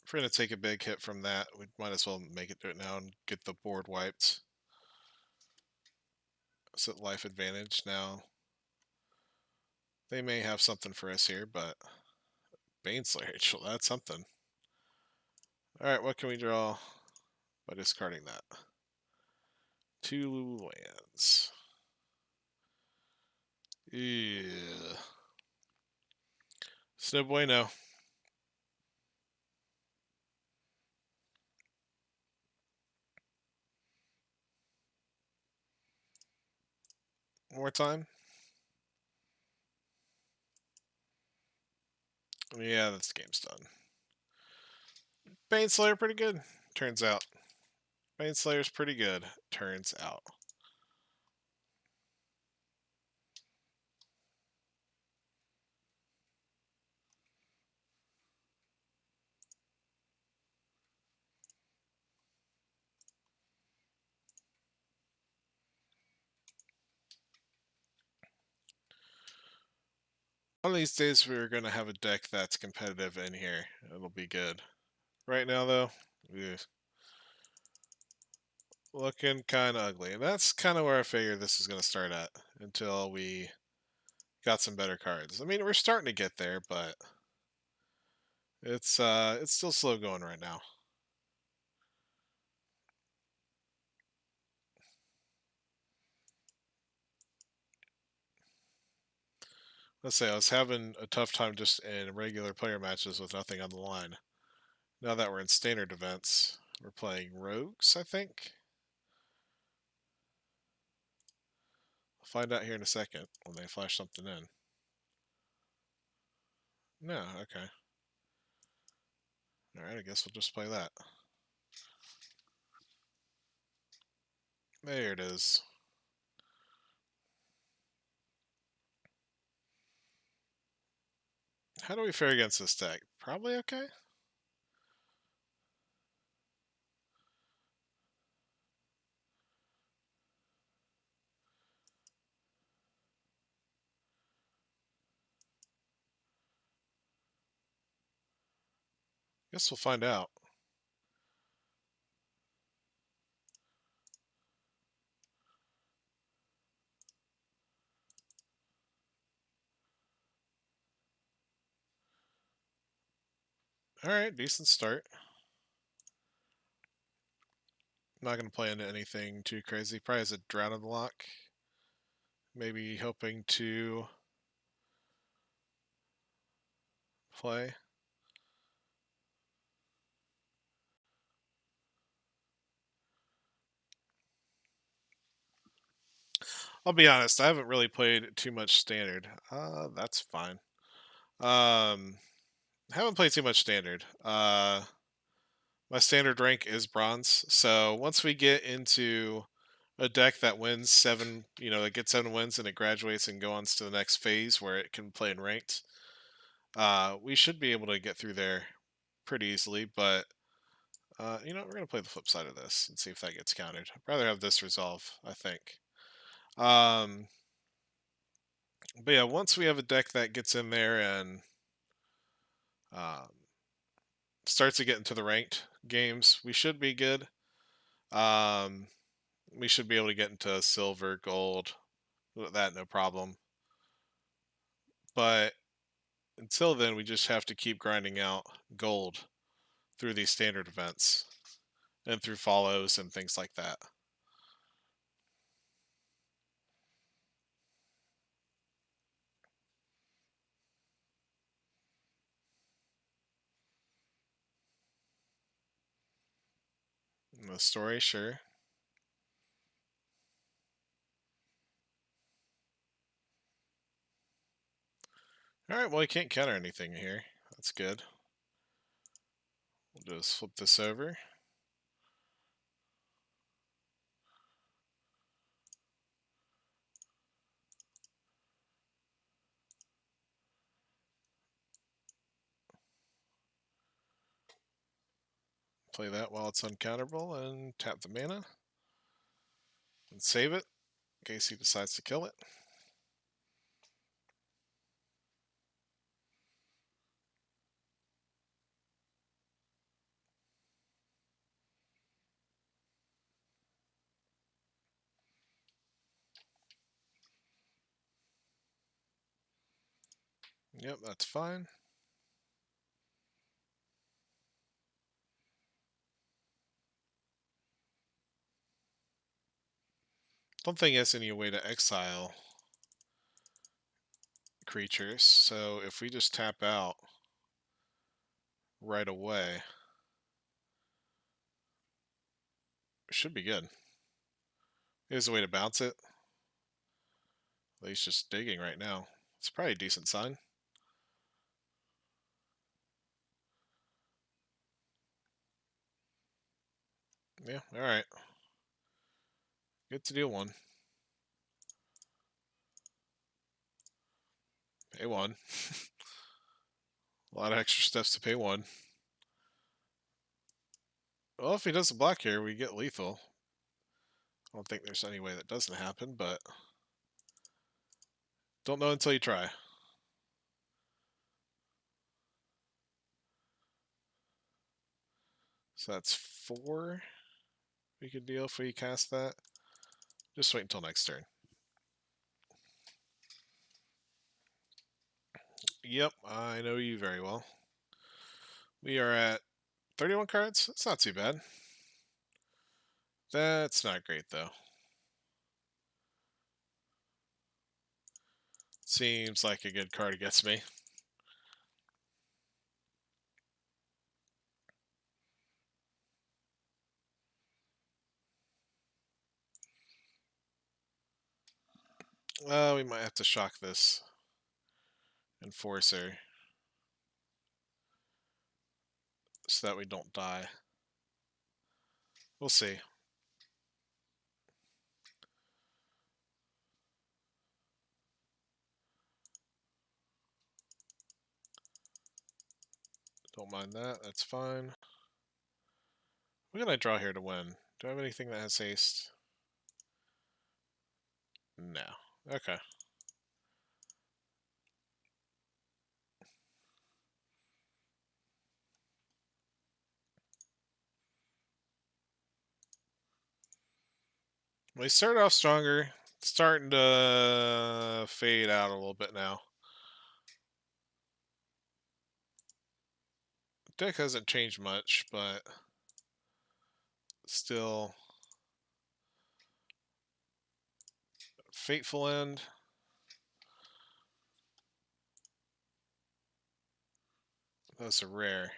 If we're going to take a big hit from that, we might as well make it do it now and get the board wiped. So life advantage now. They may have something for us here, but Baneslayer, well, that's something. Alright, what can we draw by discarding that? 2 lands. Yeah. Snow bueno. One more time. Yeah, this game's done. Baneslayer pretty good, turns out. Baneslayer's pretty good, turns out. One of these days we're going to have a deck that's competitive in here. It'll be good. Right now, though, looking kind of ugly. And that's kind of where I figured this is going to start at until we got some better cards. I mean, we're starting to get there, but it's still slow going right now. Let's say I was having a tough time just in regular player matches with nothing on the line. Now that we're in standard events, we're playing rogues, I think. I'll find out here in a second when they flash something in. No, okay. Alright, I guess we'll just play that. There it is. How do we fare against this deck? Probably okay? Guess we'll find out. Alright, decent start. Not going to play into anything too crazy. Probably has a Drown in the Lock. Maybe hoping to play. I'll be honest, I haven't really played too much standard. That's fine. Haven't played too much standard. My standard rank is bronze. So once we get into a deck that wins seven, that gets 7 wins and it graduates and goes on to the next phase where it can play in ranked, we should be able to get through there pretty easily. But we're gonna play the flip side of this and see if that gets countered. I'd rather have this resolve, I think. Um, but yeah, once we have a deck that gets in there and um, starts to get into the ranked games, we should be good. Um, we should be able to get into silver, gold, that no problem. But until then, we just have to keep grinding out gold through these standard events and through follows and things like that. In the story, sure. All right, well, you can't counter anything here. That's good. We'll just flip this over. Play that while it's uncounterable and tap the mana and save it in case he decides to kill it. Yep, that's fine. Don't think there's any way to exile creatures, so if we just tap out right away, it should be good. There's a way to bounce it. At least just digging right now. It's probably a decent sign. Yeah, alright. Good to deal one. Pay one. A lot of extra steps to pay one. Well, if he doesn't block here, we get lethal. I don't think there's any way that doesn't happen, but don't know until you try. So that's 4 we could deal if we cast that. Just wait until next turn. Yep, I know you very well. We are at 31 cards. That's not too bad. That's not great, though. Seems like a good card against me. We might have to shock this Enforcer so that we don't die. We'll see. Don't mind that. That's fine. What can I draw here to win? Do I have anything that has haste? No. Okay. We started off stronger. Starting to fade out a little bit now. Deck hasn't changed much, but still Fateful End. That's a rare.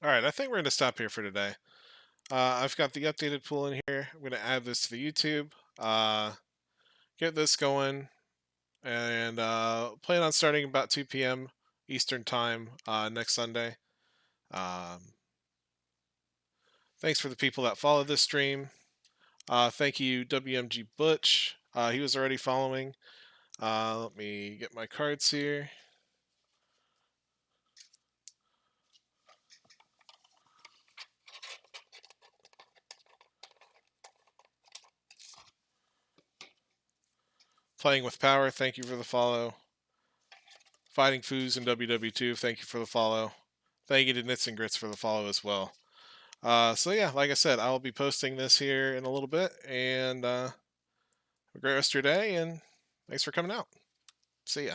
All right, I think we're going to stop here for today. I've got the updated pool in here. I'm going to add this to the YouTube, uh, get this going, and plan on starting about 2 p.m. Eastern Time next Sunday. Um, Thanks for the people that follow this stream. Thank you, WMG Butch. He was already following. Let me get my cards here. Playing with Power, thank you for the follow. Fighting Foos and WW2, thank you for the follow. Thank you to Nits and Grits for the follow as well. So yeah, like I said, I'll be posting this here in a little bit, and have a great rest of your day, and thanks for coming out. See ya.